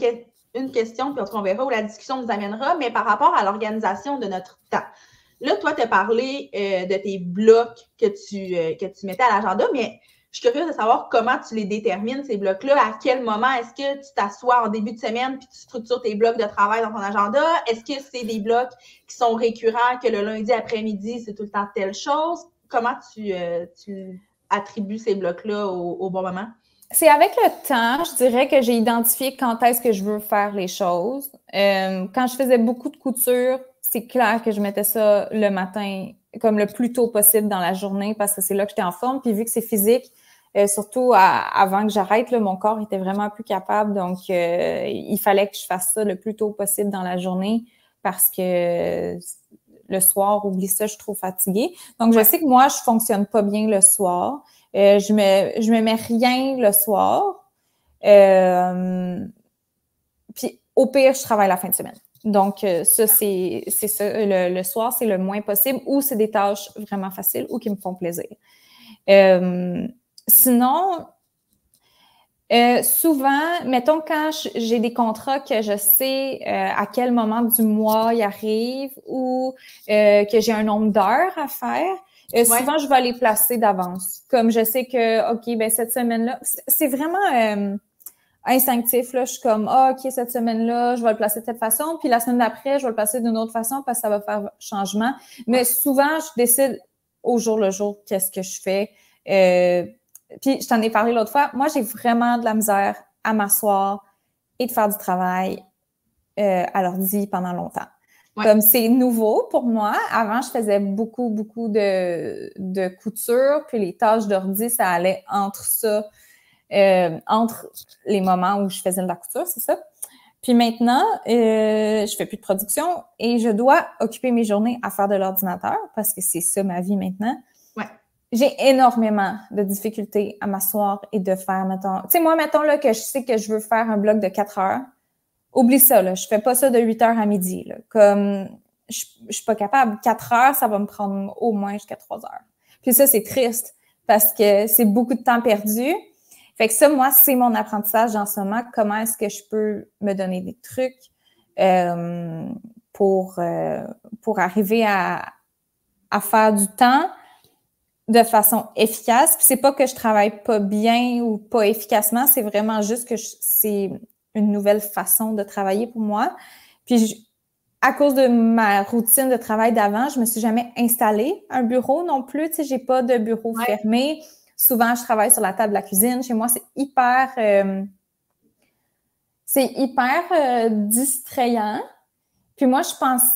une question, puis on verra où la discussion nous amènera, mais par rapport à l'organisation de notre temps. Là, toi, tu as parlé de tes blocs que tu mettais à l'agenda, mais je suis curieuse de savoir comment tu les détermines, ces blocs-là. À quel moment est-ce que tu t'assois en début de semaine puis tu structures tes blocs de travail dans ton agenda? Est-ce que c'est des blocs qui sont récurrents, que le lundi après-midi, c'est tout le temps telle chose? Comment tu attribues ces blocs-là au bon moment? C'est avec le temps, je dirais que j'ai identifié quand est-ce que je veux faire les choses. Quand je faisais beaucoup de couture, c'est clair que je mettais ça le matin comme le plus tôt possible dans la journée parce que c'est là que j'étais en forme. Puis vu que c'est physique, surtout avant que j'arrête, là, mon corps était vraiment plus capable. Donc, il fallait que je fasse ça le plus tôt possible dans la journée parce que le soir, oublie ça, je suis trop fatiguée. Donc, je sais que moi, je fonctionne pas bien le soir. Je me mets rien le soir. Puis, au pire, je travaille la fin de semaine. Donc, ça, c'est ça. Le soir, c'est le moins possible ou c'est des tâches vraiment faciles ou qui me font plaisir. Sinon, souvent, mettons quand j'ai des contrats que je sais à quel moment du mois ils arrivent ou que j'ai un nombre d'heures à faire, souvent je vais les placer d'avance. Comme je sais que, OK, ben cette semaine-là, c'est vraiment instinctif, là. Je suis comme, OK, cette semaine-là, je vais le placer de cette façon, puis la semaine d'après, je vais le placer d'une autre façon parce que ça va faire changement. Mais souvent, je décide au jour le jour qu'est-ce que je fais. Puis, je t'en ai parlé l'autre fois. Moi, j'ai vraiment de la misère à m'asseoir et de faire du travail à l'ordi pendant longtemps. Comme c'est nouveau pour moi. Avant, je faisais beaucoup de couture, puis les tâches d'ordi, ça allait entre ça, entre les moments où je faisais de la couture, c'est ça. Puis maintenant, je fais plus de production et je dois occuper mes journées à faire de l'ordinateur parce que c'est ça ma vie maintenant. J'ai énormément de difficultés à m'asseoir et de faire, mettons... Tu sais, moi, mettons là, que je sais que je veux faire un bloc de 4 heures. Oublie ça, là. Je fais pas ça de 8 heures à midi, là. Comme, je suis pas capable. 4 heures, ça va me prendre au moins jusqu'à 3 heures. Puis ça, c'est triste parce que c'est beaucoup de temps perdu. Fait que ça, moi, c'est mon apprentissage en ce moment. Comment est-ce que je peux me donner des trucs pour arriver à faire du temps de façon efficace. Puis c'est pas que je travaille pas bien ou pas efficacement, c'est vraiment juste que c'est une nouvelle façon de travailler pour moi. Puis à cause de ma routine de travail d'avant, je me suis jamais installée un bureau non plus. Tu sais, j'ai pas de bureau fermé. Souvent, je travaille sur la table de la cuisine. Chez moi, c'est hyper distrayant. Puis moi,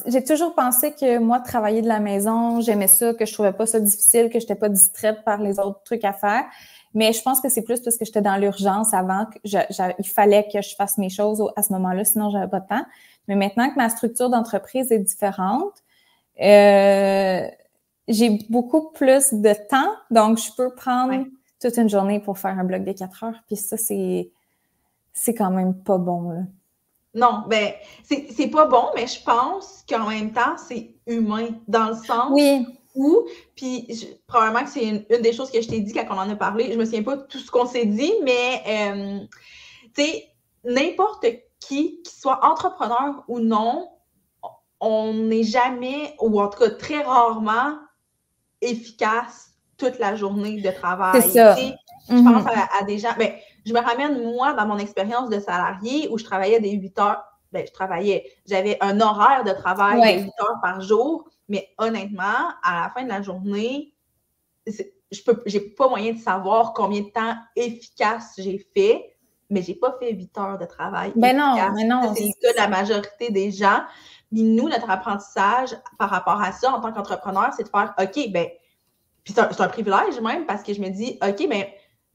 j'ai toujours pensé que moi, travailler de la maison, j'aimais ça, que je trouvais pas ça difficile, que j'étais pas distraite par les autres trucs à faire. Mais je pense que c'est plus parce que j'étais dans l'urgence avant, il fallait que je fasse mes choses à ce moment-là, sinon j'avais pas de temps. Mais maintenant que ma structure d'entreprise est différente, j'ai beaucoup plus de temps, donc je peux prendre toute une journée pour faire un bloc de 4 heures. Puis ça, c'est quand même pas bon, là. Non, ben, c'est pas bon, mais je pense qu'en même temps, c'est humain, dans le sens où, puis probablement que c'est une des choses que je t'ai dit quand on en a parlé, je me souviens pas de tout ce qu'on s'est dit, mais, tu sais, n'importe qui soit entrepreneur ou non, on n'est jamais, ou en tout cas très rarement, efficace toute la journée de travail. C'est ça. Je pense à des gens, ben, je me ramène, moi, dans mon expérience de salarié où je travaillais des 8 heures. Ben, j'avais un horaire de travail de 8 heures par jour, mais honnêtement, à la fin de la journée, j'ai pas moyen de savoir combien de temps efficace j'ai fait, mais j'ai pas fait 8 heures de travail efficace. Non. C'est le cas de la majorité des gens. Mais nous, notre apprentissage par rapport à ça en tant qu'entrepreneur, c'est de faire, OK, ben, puis c'est un privilège même parce que je me dis, OK, ben,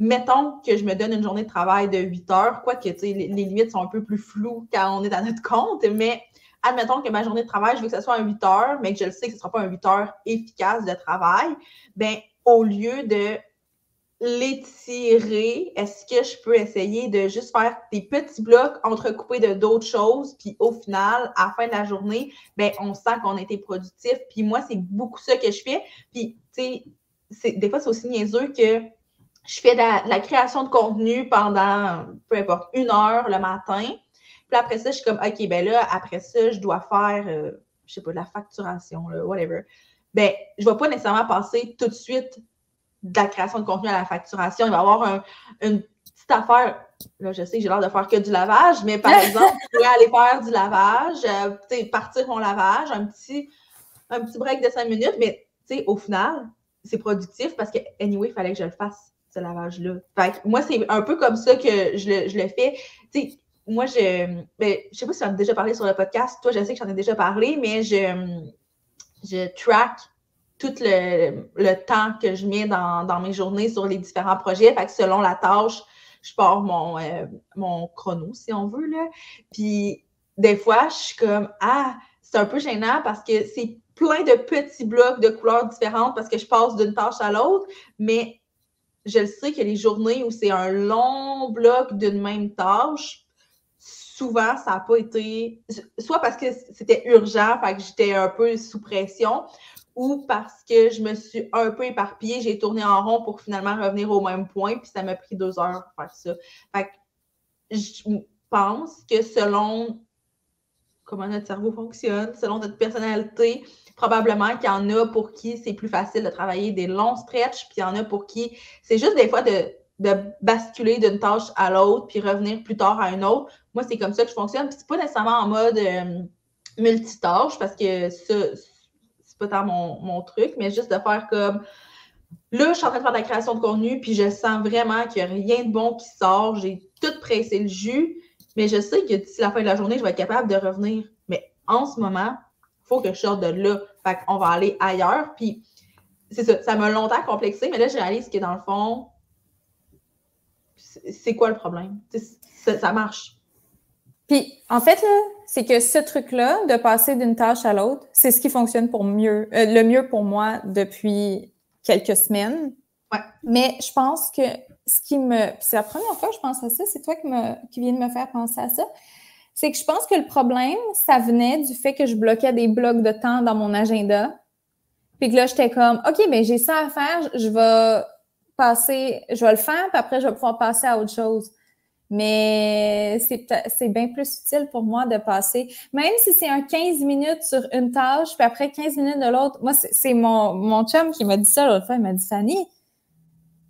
mettons que je me donne une journée de travail de 8 heures, quoique, tu sais, les limites sont un peu plus floues quand on est à notre compte, mais admettons que ma journée de travail, je veux que ce soit un 8 heures, mais que je le sais que ce ne sera pas un 8 heures efficace de travail, ben, au lieu de l'étirer, est-ce que je peux essayer de juste faire des petits blocs entrecoupés de d'autres choses, puis au final, à la fin de la journée, ben, on sent qu'on a été productif. Puis moi, c'est beaucoup ça que je fais. Puis, tu sais, des fois, c'est aussi niaiseux que je fais de la création de contenu pendant, peu importe, 1 heure le matin. Puis après ça, je suis comme, OK, ben là, après ça, je dois faire, je sais pas, de la facturation, là, whatever. Ben, je ne vais pas nécessairement passer tout de suite de la création de contenu à la facturation. Il va y avoir une petite affaire. Là, je sais que j'ai l'air de faire que du lavage, mais par exemple, je pourrais aller faire du lavage, partir mon lavage, un petit break de 5 minutes, mais au final, c'est productif parce que, anyway, il fallait que je le fasse, ce lavage-là. Fait que moi, c'est un peu comme ça que je le fais. T'sais, moi, je sais pas si j'en ai déjà parlé sur le podcast. Toi, je sais que j'en ai déjà parlé, mais je track tout le temps que je mets dans mes journées sur les différents projets. Fait que selon la tâche, je pars mon chrono, si on veut, là. Puis, des fois, je suis comme, c'est un peu gênant parce que c'est plein de petits blocs de couleurs différentes parce que je passe d'une tâche à l'autre, mais je le sais que les journées où c'est un long bloc d'une même tâche, souvent, ça n'a pas été... Soit parce que c'était urgent, fait que j'étais un peu sous pression, ou parce que je me suis un peu éparpillée, j'ai tourné en rond pour finalement revenir au même point, puis ça m'a pris 2 heures pour faire ça. Fait que je pense que selon comment notre cerveau fonctionne, selon notre personnalité, probablement qu'il y en a pour qui c'est plus facile de travailler des longs stretches, puis il y en a pour qui c'est juste des fois de basculer d'une tâche à l'autre, puis revenir plus tard à une autre. Moi, c'est comme ça que je fonctionne, puis c'est pas nécessairement en mode multitâche, parce que ça, c'est pas tant mon truc, mais juste de faire comme là, je suis en train de faire de la création de contenu, puis je sens vraiment qu'il n'y a rien de bon qui sort. J'ai tout pressé le jus, mais je sais que d'ici la fin de la journée, je vais être capable de revenir. Mais en ce moment, il faut que je sorte de là. Fait qu'on va aller ailleurs. Puis c'est ça, ça m'a longtemps complexé, mais là, je réalise que dans le fond, c'est quoi le problème? Ça marche. Puis, en fait, là, c'est que ce truc-là, de passer d'une tâche à l'autre, c'est ce qui fonctionne le mieux pour moi depuis quelques semaines. Ouais. Mais je pense que c'est la première fois que je pense à ça, c'est toi qui viens de me faire penser à ça, c'est que je pense que le problème, ça venait du fait que je bloquais des blocs de temps dans mon agenda. Puis que là, j'étais comme, OK, ben j'ai ça à faire, je vais le faire, puis après, je vais pouvoir passer à autre chose. Mais c'est bien plus utile pour moi de passer, même si c'est un 15 minutes sur une tâche, puis après 15 minutes de l'autre. Moi, c'est mon chum qui m'a dit ça l'autre fois. Il m'a dit, Fanny,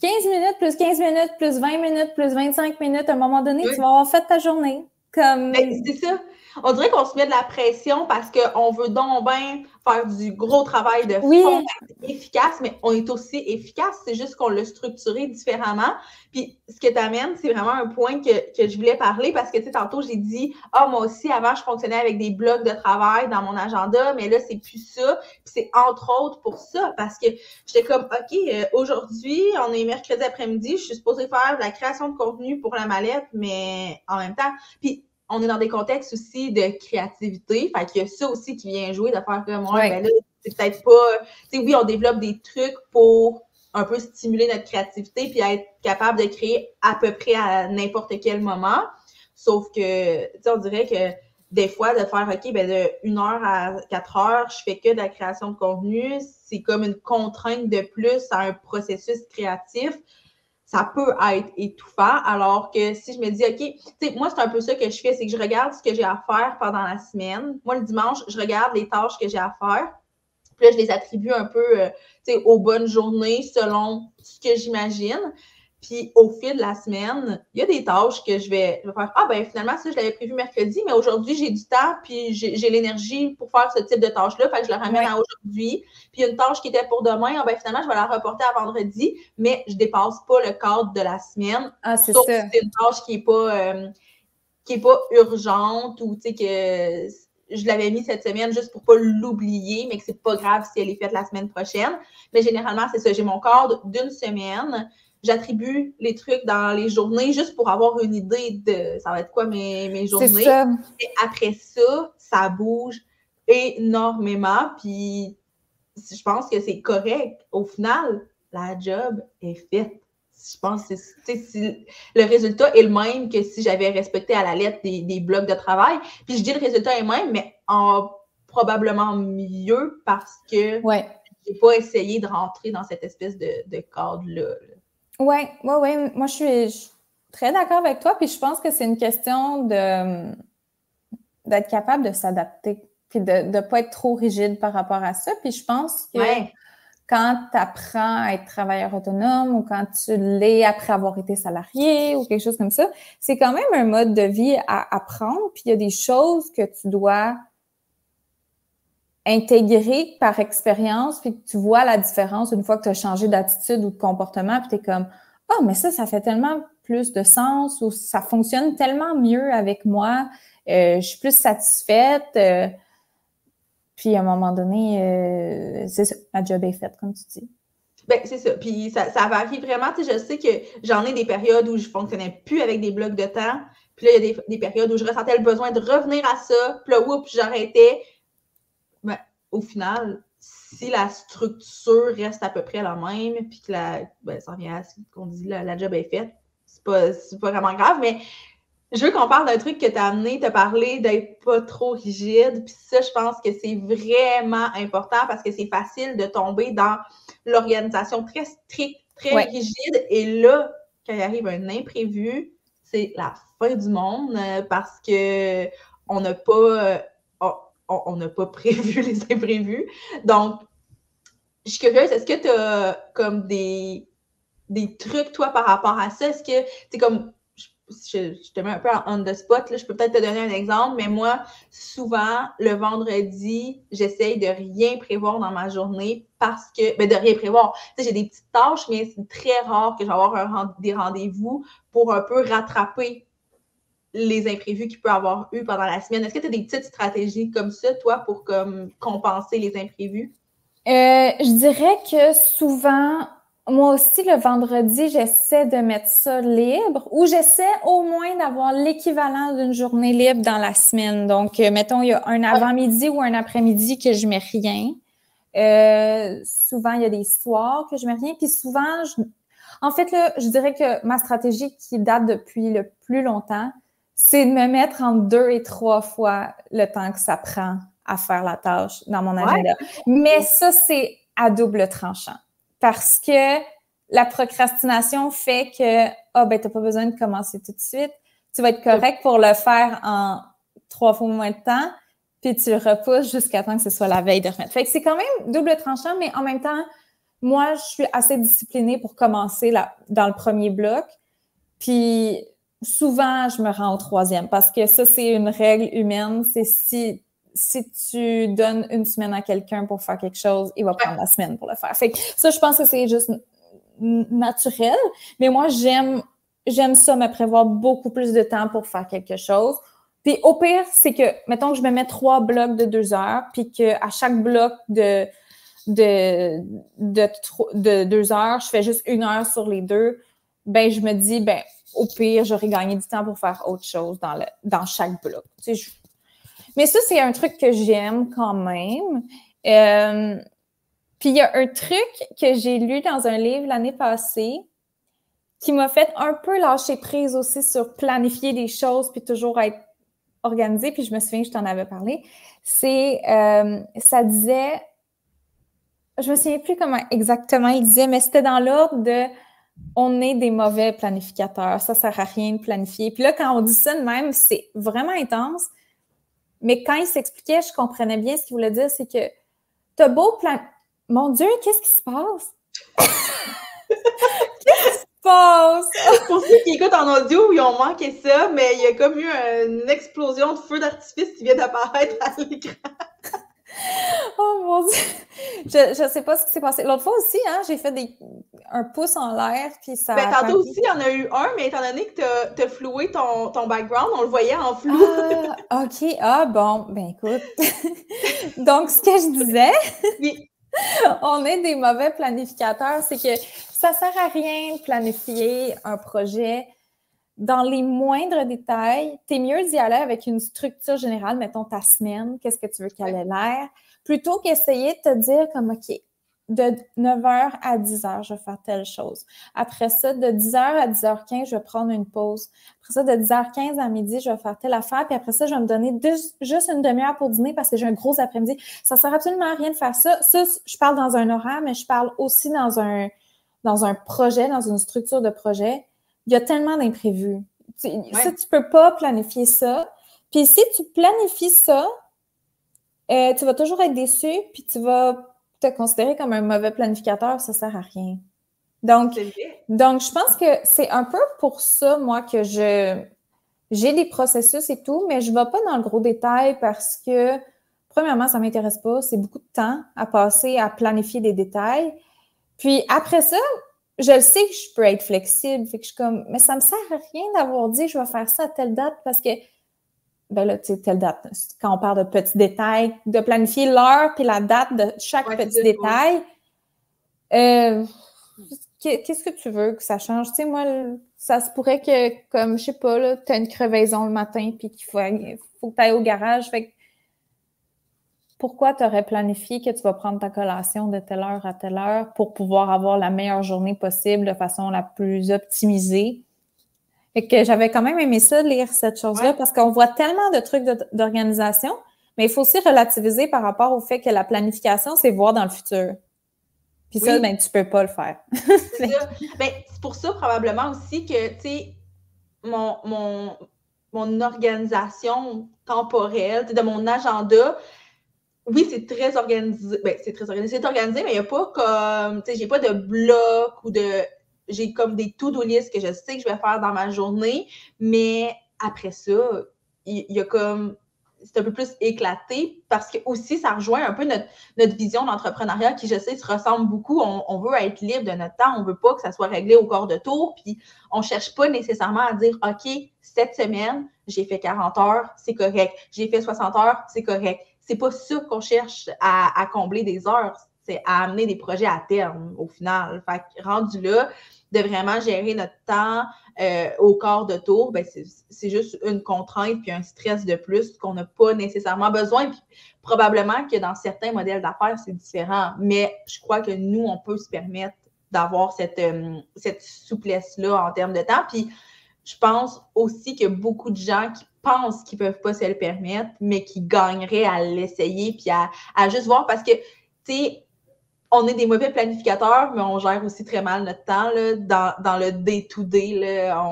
15 minutes plus 15 minutes plus 20 minutes plus 25 minutes, à un moment donné, tu vas avoir fait ta journée. C'est ça. On dirait qu'on se met de la pression parce qu'on veut donc bien faire du gros travail de fond, efficace, mais on est aussi efficace. C'est juste qu'on l'a structuré différemment. Puis, ce que tu amènes, c'est vraiment un point que je voulais parler parce que, tu sais, tantôt, j'ai dit, moi aussi, avant, je fonctionnais avec des blocs de travail dans mon agenda, mais là, c'est plus ça. Puis, c'est entre autres pour ça parce que j'étais comme, OK, aujourd'hui, on est mercredi après-midi, je suis supposée faire de la création de contenu pour la mallette, mais en même temps, puis on est dans des contextes aussi de créativité. Fait qu'il y a ça aussi qui vient jouer, de faire comme moi, ben là, c'est peut-être pas. Tu sais, oui, on développe des trucs pour un peu stimuler notre créativité puis être capable de créer à peu près à n'importe quel moment. Sauf que, tu sais, on dirait que des fois, de faire, OK, ben de 1 heure à 4 heures, je fais que de la création de contenu, c'est comme une contrainte de plus à un processus créatif. Ça peut être étouffant, alors que si je me dis, OK, tu sais, moi, c'est un peu ça que je fais, c'est que je regarde ce que j'ai à faire pendant la semaine. Moi, le dimanche, je regarde les tâches que j'ai à faire. Puis là, je les attribue un peu, tu sais, aux bonnes journées selon ce que j'imagine. Puis au fil de la semaine, il y a des tâches que je vais faire. Ah, ben finalement, ça, je l'avais prévu mercredi, mais aujourd'hui, j'ai du temps, puis j'ai l'énergie pour faire ce type de tâche-là. Fait que je le ramène à aujourd'hui. Puis une tâche qui était pour demain, ben finalement, je vais la reporter à vendredi, mais je dépasse pas le cadre de la semaine. Ah, c'est sauf ça. si c'est une tâche qui est pas urgente ou, tu sais, que je l'avais mis cette semaine juste pour pas l'oublier, mais que c'est pas grave si elle est faite la semaine prochaine. Mais généralement, c'est ça. J'ai mon cadre d'une semaine. J'attribue les trucs dans les journées juste pour avoir une idée de ça va être quoi mes journées. C'est ça. Et après ça, ça bouge énormément. Puis je pense que c'est correct. Au final, la job est faite. Je pense que si le résultat est le même que si j'avais respecté à la lettre des blocs de travail. Puis je dis le résultat est le même, mais probablement mieux parce que j'ai pas essayé de rentrer dans cette espèce de cadre-là. Oui. Moi, je suis très d'accord avec toi. Puis je pense que c'est une question d'être capable de s'adapter. Puis de ne pas être trop rigide par rapport à ça. Puis je pense que quand tu apprends à être travailleur autonome ou quand tu l'es après avoir été salarié ou quelque chose comme ça, c'est quand même un mode de vie à apprendre. Puis il y a des choses que tu dois intégrer par expérience, puis que tu vois la différence une fois que tu as changé d'attitude ou de comportement, puis tu es comme « Ah, mais ça fait tellement plus de sens » ou « Ça fonctionne tellement mieux avec moi, je suis plus satisfaite. » Puis à un moment donné, c'est ça, ma job est faite, comme tu dis. Ben, c'est ça. Puis ça varie vraiment. Tu sais, je sais que j'en ai des périodes où je fonctionnais plus avec des blocs de temps. Puis là, il y a des périodes où je ressentais le besoin de revenir à ça. Puis là, oups, j'arrêtais. Ben, au final, si la structure reste à peu près la même, puis que ça revient à ce qu'on dit, la job est faite, c'est pas vraiment grave, mais je veux qu'on parle d'un truc que tu as amené, te parler d'être pas trop rigide. Puis ça, je pense que c'est vraiment important parce que c'est facile de tomber dans l'organisation très stricte, très rigide. Et là, quand il arrive un imprévu, c'est la fin du monde parce que on n'a pas prévu les imprévus. Donc, je suis curieuse, est-ce que tu as comme des trucs, toi, par rapport à ça? Est-ce que, tu comme, je te mets un peu on the spot, là, je peux peut-être te donner un exemple, mais moi, souvent, le vendredi, j'essaye de rien prévoir dans ma journée parce que, de rien prévoir. Tu sais, j'ai des petites tâches, mais c'est très rare que je vais avoir des rendez-vous pour un peu rattraper les imprévus qu'il peut avoir eu pendant la semaine. Est-ce que tu as des petites stratégies comme ça, toi, pour comme compenser les imprévus? Je dirais que souvent, moi aussi, le vendredi, j'essaie de mettre ça libre ou j'essaie au moins d'avoir l'équivalent d'une journée libre dans la semaine. Donc, mettons, il y a un avant-midi ou un après-midi que je mets rien. Souvent, il y a des soirs que je mets rien. Puis souvent, en fait, là, je dirais que ma stratégie qui date depuis le plus longtemps, c'est de me mettre entre 2 et 3 fois le temps que ça prend à faire la tâche dans mon agenda. Mais ça, c'est à double tranchant parce que la procrastination fait que, t'as pas besoin de commencer tout de suite. tu vas être correct pour le faire en 3 fois moins de temps, puis tu le repousses jusqu'à temps que ce soit la veille de remettre. Fait que c'est quand même double tranchant, mais en même temps, moi, je suis assez disciplinée pour commencer dans le premier bloc, puis souvent, je me rends au 3e parce que ça, c'est une règle humaine, c'est si tu donnes une semaine à quelqu'un pour faire quelque chose, il va prendre la semaine pour le faire. Fait que ça, je pense que c'est juste naturel, mais moi, j'aime ça, me prévoir beaucoup plus de temps pour faire quelque chose. Puis au pire, c'est que, mettons que je me mets 3 blocs de 2 heures, puis qu'à chaque bloc de 2 heures, je fais juste 1 heure sur les 2, ben je me dis, ben au pire, j'aurais gagné du temps pour faire autre chose dans chaque bloc. Tu sais, mais ça, c'est un truc que j'aime quand même. Puis il y a un truc que j'ai lu dans un livre l'année passée qui m'a fait un peu lâcher prise aussi sur planifier des choses puis toujours être organisé, puis je me souviens que je t'en avais parlé. Ça disait, je me souviens plus comment exactement il disait, mais c'était dans l'ordre de on est des mauvais planificateurs, ça sert à rien de planifier. Puis là, quand on dit ça de même, c'est vraiment intense. Mais quand il s'expliquait, je comprenais bien ce qu'il voulait dire, c'est que t'as beau Mon Dieu, qu'est-ce qui se passe? Qu'est-ce qui se passe? Pour ceux qui écoutent en audio, ils ont manqué ça, mais il y a comme eu une explosion de feu d'artifice qui vient d'apparaître à l'écran. Oh mon Dieu! Je sais pas ce qui s'est passé. L'autre fois aussi, hein, j'ai fait un pouce en l'air, puis ça... Ben, tantôt aussi, il y en a eu un, mais étant donné que t'as floué ton background, on le voyait en flou. Ah, OK. Ah, bon. Ben, écoute. Donc, ce que je disais, oui. On est des mauvais planificateurs, c'est que ça sert à rien de planifier un projet dans les moindres détails. T'es mieux d'y aller avec une structure générale, mettons ta semaine, qu'est-ce que tu veux qu'elle ait l'air, plutôt qu'essayer de te dire comme, OK, de 9h à 10h, je vais faire telle chose. Après ça, de 10h à 10h15, je vais prendre une pause. Après ça, de 10h15 à midi, je vais faire telle affaire. Puis après ça, je vais me donner juste une demi-heure pour dîner parce que j'ai un gros après-midi. Ça sert absolument à rien de faire ça. Ça, je parle dans un horaire, mais je parle aussi dans un projet, dans une structure de projet. Il y a tellement d'imprévus. Ça, tu peux pas planifier ça. Puis si tu planifies ça, tu vas toujours être déçu, puis tu vas te considérer comme un mauvais planificateur, ça sert à rien. Donc, je pense que c'est un peu pour ça, moi, que j'ai des processus et tout, mais je ne vais pas dans le gros détail parce que, premièrement, ça ne m'intéresse pas. C'est beaucoup de temps à passer à planifier des détails. Puis après ça, je le sais que je peux être flexible. Fait que je suis comme, mais ça ne me sert à rien d'avoir dit je vais faire ça à telle date parce que ben là, tu sais, telle date. Quand on parle de petits détails, de planifier l'heure puis la date de chaque petit détail, qu'est-ce que tu veux que ça change? Tu sais, moi, ça se pourrait que, comme, je sais pas, là, tu as une crevaison le matin puis qu'il faut que tu ailles au garage. Fait que pourquoi tu aurais planifié que tu vas prendre ta collation de telle heure à telle heure pour pouvoir avoir la meilleure journée possible de façon la plus optimisée? Fait que j'avais quand même aimé ça, lire cette chose-là, parce qu'on voit tellement de trucs d'organisation, mais il faut aussi relativiser par rapport au fait que la planification, c'est voir dans le futur. Puis ça, ben, tu peux pas le faire. C'est ça. Ben, c'est pour ça, probablement aussi, que, tu sais, mon organisation temporelle, de mon agenda, oui, c'est très organisé. Ben, c'est très organisé. C'est organisé, mais il n'y a pas comme, tu sais, j'ai pas de bloc ou de... J'ai comme des to-do list que je sais que je vais faire dans ma journée, mais après ça, il y a comme... C'est un peu plus éclaté parce que aussi, ça rejoint un peu notre vision d'entrepreneuriat qui, je sais, se ressemble beaucoup. On veut être libre de notre temps. On ne veut pas que ça soit réglé au quart de tour. Puis, on ne cherche pas nécessairement à dire, OK, cette semaine, j'ai fait 40 heures, c'est correct. J'ai fait 60 heures, c'est correct. C'est pas ça qu'on cherche à combler des heures. C'est à amener des projets à terme, au final. Fait que, rendu là, de vraiment gérer notre temps au quart de tour, ben c'est juste une contrainte puis un stress de plus qu'on n'a pas nécessairement besoin. Puis probablement que dans certains modèles d'affaires, c'est différent. Mais je crois que nous, on peut se permettre d'avoir cette souplesse-là en termes de temps. Puis je pense aussi qu'il y a beaucoup de gens qui pensent qu'ils ne peuvent pas se le permettre, mais qui gagneraient à l'essayer puis à juste voir parce que, tu sais, on est des mauvais planificateurs, mais on gère aussi très mal notre temps là, dans le day-to-day. Là,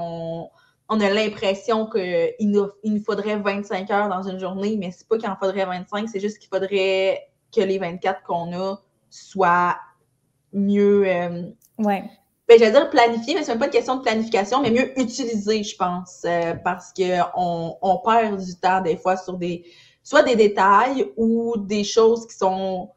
on on a l'impression qu'il nous faudrait 25 heures dans une journée, mais c'est pas qu'il en faudrait 25, c'est juste qu'il faudrait que les 24 qu'on a soient mieux... ouais. Ben, j'allais dire planifié, mais c'est même pas une question de planification, mais mieux utilisé, je pense, parce qu'on perd du temps des fois sur soit des détails ou des choses qui sont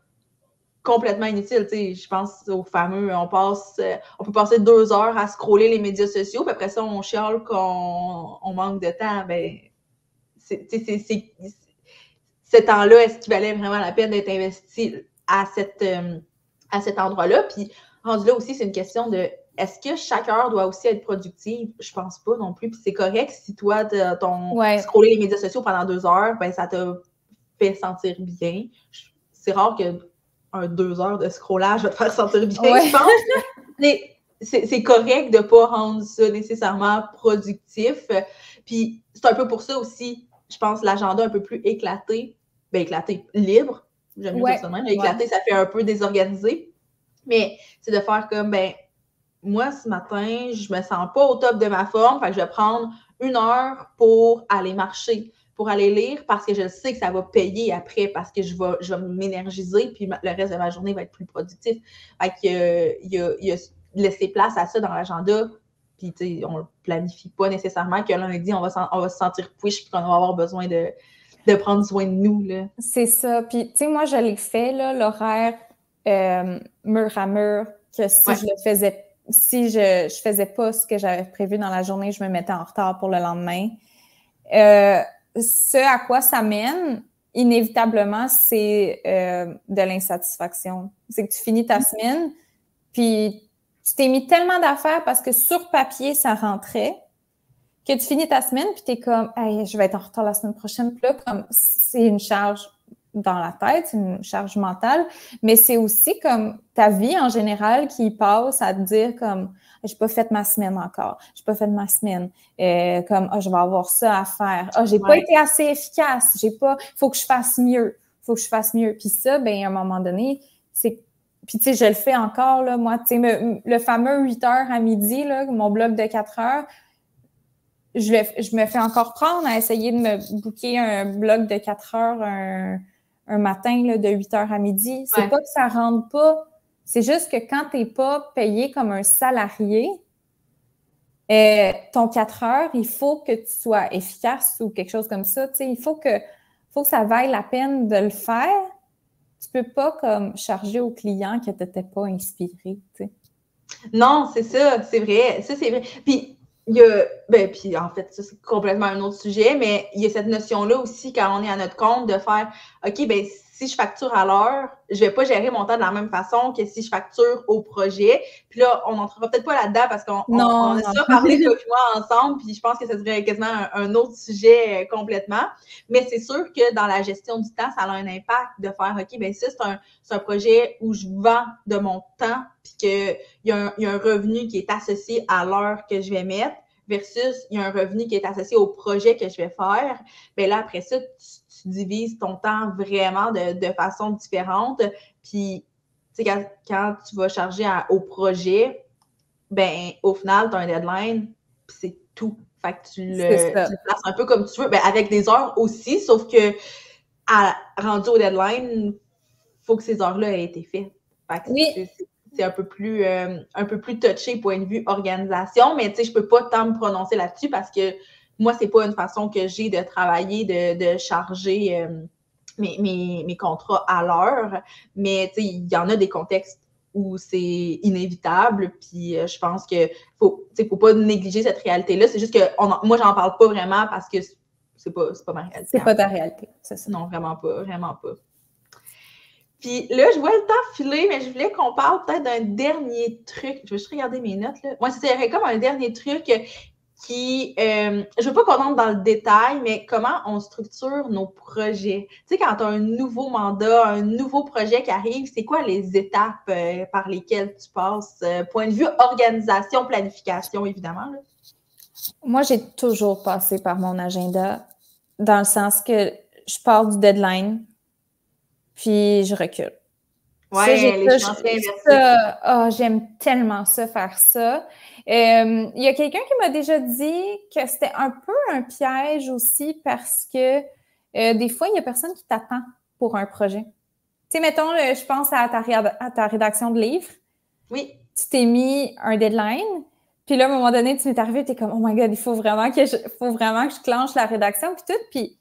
complètement inutiles. Tu sais, je pense au fameux, on peut passer 2 heures à scroller les médias sociaux, puis après ça, on chiale qu'on manque de temps. Ben, ce temps-là, est-ce qu'il valait vraiment la peine d'être investi à cet endroit-là? Puis, rendu là aussi, c'est une question de est-ce que chaque heure doit aussi être productive? Je pense pas non plus. Puis c'est correct si toi, scroller les médias sociaux pendant 2 heures, ben ça t'a fait sentir bien. C'est rare que 2 heures de scrollage va te faire sentir bien, je pense. Mais c'est correct de pas rendre ça nécessairement productif. Puis c'est un peu pour ça aussi, je pense, l'agenda un peu plus éclaté. Ben éclaté, libre. J'aime mieux dire ça de même. Éclaté, ça fait un peu désorganisé. Mais c'est de faire comme, ben moi, ce matin, je me sens pas au top de ma forme, fait que je vais prendre 1 heure pour aller marcher, pour aller lire, parce que je sais que ça va payer après, parce que je vais m'énergiser, puis le reste de ma journée va être plus productif. Fait que, il y a laisser place à ça dans l'agenda, puis tu sais, on le planifie pas nécessairement que lundi, on va se sentir push, puis qu'on va avoir besoin de prendre soin de nous, là. C'est ça. Puis, tu sais, moi, je l'ai fait, là, l'horaire mur à mur, que si je faisais pas ce que j'avais prévu dans la journée, je me mettais en retard pour le lendemain. Ce à quoi ça mène, inévitablement, c'est de l'insatisfaction. C'est que tu finis ta semaine, puis tu t'es mis tellement d'affaires parce que sur papier, ça rentrait, que tu finis ta semaine, puis t'es comme « Hey, je vais être en retard la semaine prochaine. » Puis là, comme c'est une charge dans la tête, c'est une charge mentale, mais c'est aussi comme ta vie en général qui passe à te dire comme j'ai pas fait ma semaine encore, j'ai pas fait ma semaine, comme je vais avoir ça à faire, j'ai pas été assez efficace, faut que je fasse mieux, puis ça, ben à un moment donné, puis tu sais, je le fais encore, là, moi, tu sais, le fameux 8 heures à midi, là, mon bloc de 4 heures, je me fais encore prendre à essayer de me booker un bloc de 4 heures un matin là, de 8 heures à midi. C'est pas que ça rentre pas. C'est juste que quand tu n'es pas payé comme un salarié, ton 4 heures, il faut que tu sois efficace ou quelque chose comme ça. Tu sais, il faut que ça vaille la peine de le faire. Tu peux pas comme charger au client que tu n'étais pas inspiré. Tu sais. Non, c'est ça, c'est vrai. Ça, c'est vrai. Puis, puis en fait, ça, c'est complètement un autre sujet, mais il y a cette notion-là aussi, quand on est à notre compte, de faire, OK, ben si je facture à l'heure, je vais pas gérer mon temps de la même façon que si je facture au projet. Puis là, on n'entrera peut-être pas là-dedans parce qu'on a ça parlé, toi et moi, ensemble, puis je pense que ça serait quasiment un autre sujet complètement. Mais c'est sûr que dans la gestion du temps, ça a un impact de faire, OK, ben ça, c'est un projet où je vends de mon temps, puis qu'il y a un revenu qui est associé à l'heure que je vais mettre versus il y a un revenu qui est associé au projet que je vais faire. Bien là, après ça, tu divises ton temps vraiment de façon différente. Puis, tu sais, quand tu vas charger au projet, ben au final, tu as un deadline, puis c'est tout. Fait que tu le places un peu comme tu veux, ben, avec des heures aussi, sauf que rendu au deadline, il faut que ces heures-là aient été faites. Fait que c'est un peu plus touché point de vue organisation, mais tu sais, je peux pas tant me prononcer là-dessus parce que moi, c'est pas une façon que j'ai de travailler, de charger mes contrats à l'heure, mais tu sais, il y en a des contextes où c'est inévitable, puis je pense que faut pas négliger cette réalité-là, c'est juste que moi, j'en parle pas vraiment parce que c'est pas ma réalité. C'est pas ta réalité, c'est ça. Non, vraiment pas, vraiment pas. Puis là, je vois le temps filer, mais je voulais qu'on parle peut-être d'un dernier truc. Je vais juste regarder mes notes, là. Moi, c'était comme un dernier truc qui... je veux pas qu'on entre dans le détail, mais comment on structure nos projets. Tu sais, quand tu as un nouveau mandat, un nouveau projet qui arrive, c'est quoi les étapes par lesquelles tu passes? Point de vue organisation, planification, évidemment, là. Moi, j'ai toujours passé par mon agenda dans le sens que je pars du deadline, puis je recule. Oui, les chantiers inversés. J'aime tellement ça, faire ça. Il y a quelqu'un qui m'a déjà dit que c'était un peu un piège aussi parce que des fois, il n'y a personne qui t'attend pour un projet. Tu sais, mettons, je pense à ta rédaction de livre. Oui. Tu t'es mis un deadline, puis là, à un moment donné, tu m'es arrivé, tu es comme, oh my God, il faut vraiment que je clenche la rédaction, puis tout, puis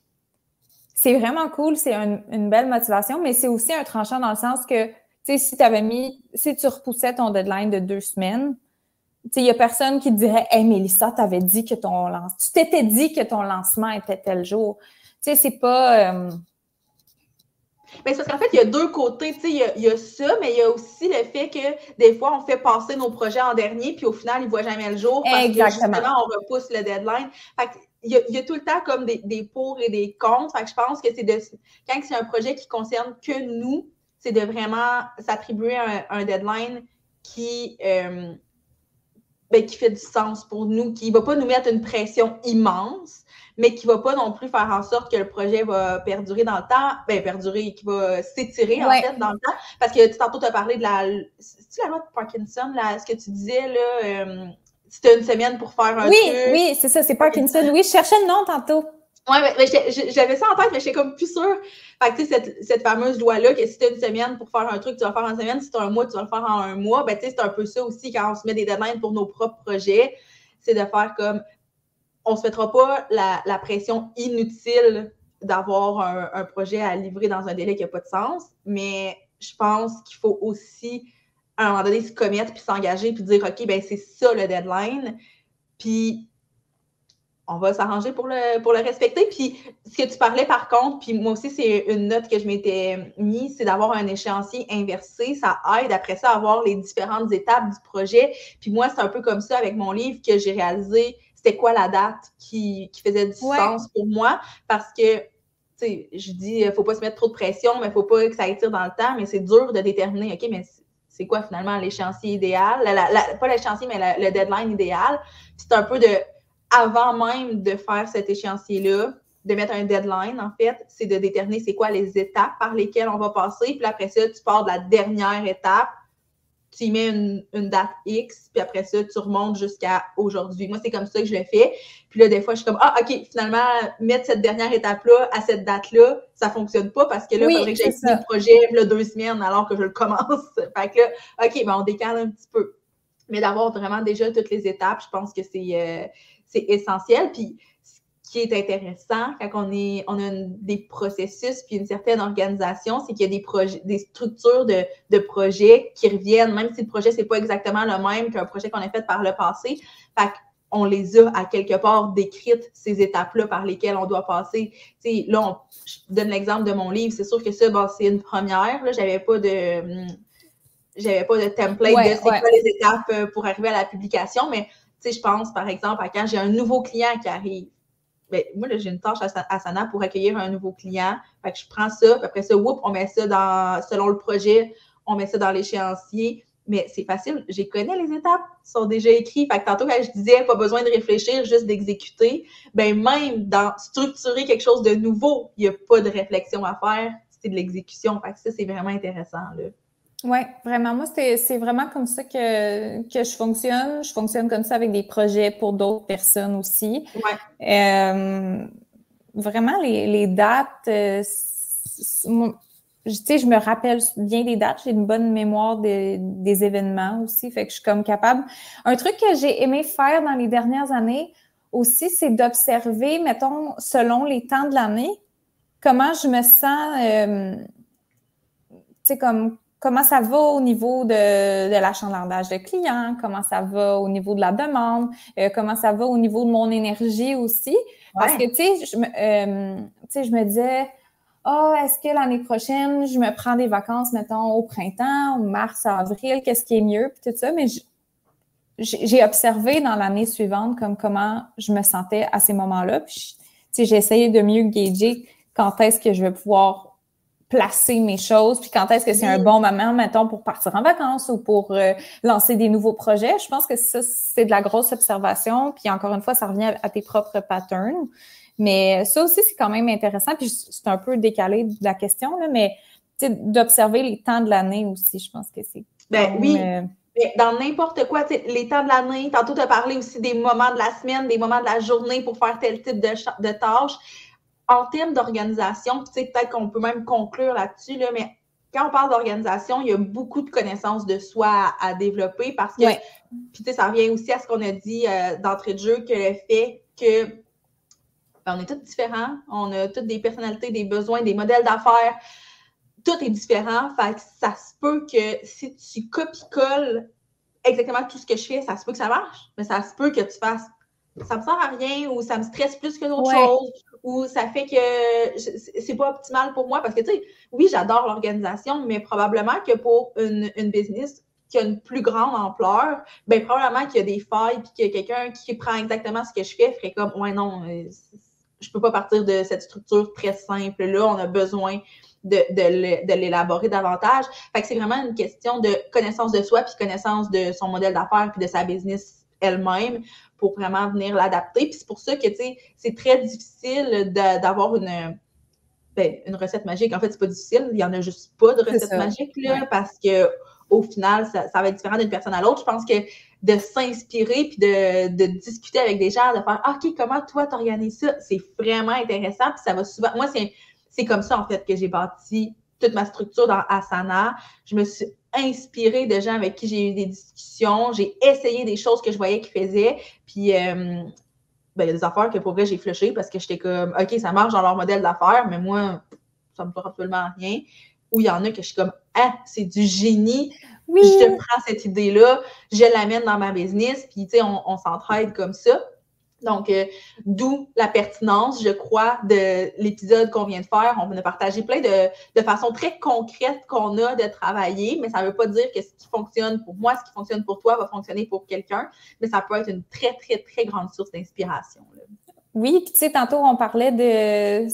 c'est vraiment cool, c'est une belle motivation, mais c'est aussi un tranchant dans le sens que, tu sais, si tu repoussais ton deadline de 2 semaines, tu sais, il y a personne qui te dirait, hey, Mélissa, tu t'étais dit que ton lancement était tel jour. Tu sais, c'est pas... Mais c'est parce qu'en fait, il y a deux côtés. Tu sais, il y a ça, mais il y a aussi le fait que des fois, on fait passer nos projets en dernier, puis au final, ils ne voient jamais le jour parce que justement, on repousse le deadline. Fait il y a tout le temps comme des pour et des contre. Fait que je pense que quand c'est un projet qui concerne que nous, c'est de vraiment s'attribuer un deadline qui fait du sens pour nous, qui ne va pas nous mettre une pression immense, mais qui ne va pas non plus faire en sorte que le projet va perdurer dans le temps, qui va s'étirer en fait dans le temps. Parce que tantôt, tu as parlé de c'est-tu la loi de Parkinson, là, ce que tu disais, là, c'était une semaine pour faire un truc. Oui, c'est ça, c'est Parkinson. Oui, je cherchais le nom tantôt. Oui, mais j'avais ça en tête, mais je n'étais comme plus sûre. Fait que, tu sais, cette fameuse loi-là, que si tu as une semaine pour faire un truc, tu vas le faire en une semaine. Si tu as un mois, tu vas le faire en un mois. Ben, tu sais, c'est un peu ça aussi quand on se met des deadlines pour nos propres projets. C'est de faire comme, on ne se mettra pas la pression inutile d'avoir un projet à livrer dans un délai qui n'a pas de sens. Mais je pense qu'il faut aussi, à un moment donné, se commettre puis s'engager puis dire, OK, ben c'est ça le deadline. Puis, on va s'arranger pour le respecter. Puis, ce que tu parlais par contre, puis moi aussi, c'est une note que je m'étais mise, c'est d'avoir un échéancier inversé. Ça aide après ça à voir les différentes étapes du projet. Puis moi, c'est un peu comme ça avec mon livre que j'ai réalisé c'était quoi la date qui faisait du sens pour moi. Parce que, tu sais, je dis, il ne faut pas se mettre trop de pression, mais il ne faut pas que ça étire dans le temps. Mais c'est dur de déterminer, OK, mais c'est quoi finalement l'échéancier idéal? Pas l'échéancier, mais le deadline idéal. Puis c'est un peu avant même de faire cet échéancier-là, de mettre un deadline, en fait, c'est de déterminer c'est quoi les étapes par lesquelles on va passer. Puis après ça, tu pars de la dernière étape, tu y mets une date X, puis après ça, tu remontes jusqu'à aujourd'hui. Moi, c'est comme ça que je le fais. Puis là, des fois, je suis comme, OK, finalement, mettre cette dernière étape-là à cette date-là, ça ne fonctionne pas parce que là, il faudrait que j'aille fini le projet là, 2 semaines alors que je le commence. Fait que là, OK, ben, on décale un petit peu. Mais d'avoir vraiment déjà toutes les étapes, je pense que c'est essentiel. Puis, ce qui est intéressant quand on a des processus puis une certaine organisation, c'est qu'il y a des structures de projets qui reviennent, même si le projet, c'est pas exactement le même qu'un projet qu'on a fait par le passé. Fait qu'on les a à quelque part décrites, ces étapes-là par lesquelles on doit passer. T'sais, là, je donne l'exemple de mon livre. C'est sûr que ça, bon, c'est une première. Là, j'avais pas de template de c'est quoi les étapes pour arriver à la publication, mais tu sais, je pense, par exemple, à quand j'ai un nouveau client qui arrive. Ben, moi, là, j'ai une tâche à Sana pour accueillir un nouveau client. Fait que je prends ça, puis après ça, on met ça selon le projet, on met ça dans l'échéancier. Mais c'est facile, j'y connais les étapes, sont déjà écrites. Fait que tantôt, quand je disais pas besoin de réfléchir, juste d'exécuter, ben même dans structurer quelque chose de nouveau, il n'y a pas de réflexion à faire, c'est de l'exécution. Fait que ça, c'est vraiment intéressant, là. Oui, vraiment. Moi, c'est vraiment comme ça que je fonctionne. Je fonctionne comme ça avec des projets pour d'autres personnes aussi. Ouais. Vraiment, les dates, je me rappelle bien des dates. J'ai une bonne mémoire des événements aussi. Fait que je suis comme capable. Un truc que j'ai aimé faire dans les dernières années aussi, c'est d'observer, mettons, selon les temps de l'année, comment je me sens, comment ça va au niveau de l'achalandage de clients, comment ça va au niveau de la demande, comment ça va au niveau de mon énergie aussi. Parce que, tu sais, je me disais, est-ce que l'année prochaine, je me prends des vacances, mettons, au printemps, ou mars, avril, qu'est-ce qui est mieux, puis tout ça. Mais j'ai observé dans l'année suivante comment je me sentais à ces moments-là. Puis, tu sais, j'ai essayé de mieux gager quand est-ce que je vais pouvoir placer mes choses, puis quand est-ce que c'est un bon moment, mettons, pour partir en vacances ou pour lancer des nouveaux projets. Je pense que ça, c'est de la grosse observation. Puis encore une fois, ça revient à tes propres patterns. Mais ça aussi, c'est quand même intéressant. Puis c'est un peu décalé de la question, là, mais d'observer les temps de l'année aussi, je pense que c'est... Oui, dans n'importe quoi, les temps de l'année, tantôt tu as parlé aussi des moments de la semaine, des moments de la journée pour faire tel type de tâches. En termes d'organisation, peut-être qu'on peut même conclure là-dessus, là, mais quand on parle d'organisation, il y a beaucoup de connaissances de soi à développer parce que, puis ça revient aussi à ce qu'on a dit d'entrée de jeu, que le fait que on est tous différents, on a toutes des personnalités, des besoins, des modèles d'affaires, tout est différent, fait que ça se peut que si tu copies-colles exactement tout ce que je fais, ça se peut que ça marche, mais ça se peut que tu fasses ça me sert à rien ou ça me stresse plus que d'autres choses ou ça fait que c'est pas optimal pour moi parce que, tu sais, oui, j'adore l'organisation, mais probablement que pour une business qui a une plus grande ampleur, ben probablement qu'il y a des failles puis qu'il y a quelqu'un qui prend exactement ce que je fais ferait comme, ouais, non, je peux pas partir de cette structure très simple-là, on a besoin de l'élaborer davantage. Fait que c'est vraiment une question de connaissance de soi puis connaissance de son modèle d'affaires puis de sa business elle-même pour vraiment venir l'adapter. Puis c'est pour ça que, tu sais, c'est très difficile d'avoir une recette magique. En fait, c'est pas difficile. Il y en a juste pas de recette magique, là, parce que au final, ça va être différent d'une personne à l'autre. Je pense que de s'inspirer puis de discuter avec des gens, de faire « OK, comment toi t'organises ça? » C'est vraiment intéressant. Puis ça va souvent... Moi, c'est comme ça, en fait, que j'ai bâti toute ma structure dans Asana. Je me suis inspirée de gens avec qui j'ai eu des discussions. J'ai essayé des choses que je voyais qu'ils faisaient. Puis, il y a des affaires que, pour vrai, j'ai flushé parce que j'étais comme, OK, ça marche dans leur modèle d'affaires, mais moi, ça me fera absolument rien. Ou il y en a que je suis comme, ah, c'est du génie. Oui. Je prends cette idée-là, je l'amène dans ma business, puis, tu sais, on s'entraide comme ça. Donc, d'où la pertinence, je crois, de l'épisode qu'on vient de faire. On a partagé plein de façons très concrètes qu'on a de travailler, mais ça ne veut pas dire que ce qui fonctionne pour moi, ce qui fonctionne pour toi va fonctionner pour quelqu'un, mais ça peut être une très, très, très grande source d'inspiration. Oui, puis tu sais, tantôt, on parlait de...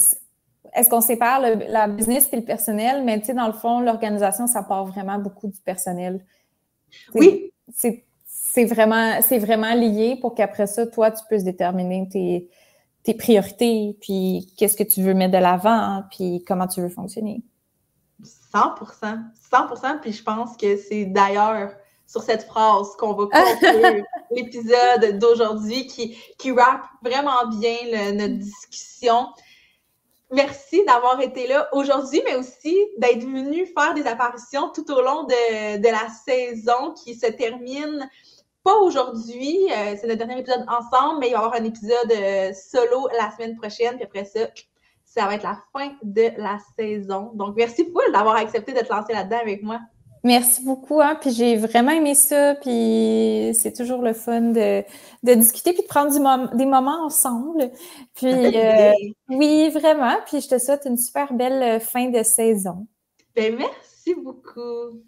Est-ce qu'on sépare la business et le personnel? Mais tu sais, dans le fond, l'organisation, ça part vraiment beaucoup du personnel. Oui. C'est vraiment lié pour qu'après ça, toi, tu puisses déterminer tes priorités, puis qu'est-ce que tu veux mettre de l'avant, puis comment tu veux fonctionner. 100%. 100%. Puis je pense que c'est d'ailleurs sur cette phrase qu'on va conclure l'épisode d'aujourd'hui qui rappe vraiment bien notre discussion. Merci d'avoir été là aujourd'hui, mais aussi d'être venu faire des apparitions tout au long de la saison qui se termine pas aujourd'hui. C'est notre dernier épisode ensemble, mais il va y avoir un épisode solo la semaine prochaine. Puis après ça, ça va être la fin de la saison. Donc, merci beaucoup d'avoir accepté de te lancer là-dedans avec moi. Merci beaucoup, hein, puis j'ai vraiment aimé ça, puis c'est toujours le fun de discuter puis de prendre des moments ensemble. Puis oui, vraiment, puis je te souhaite une super belle fin de saison. Ben, merci beaucoup.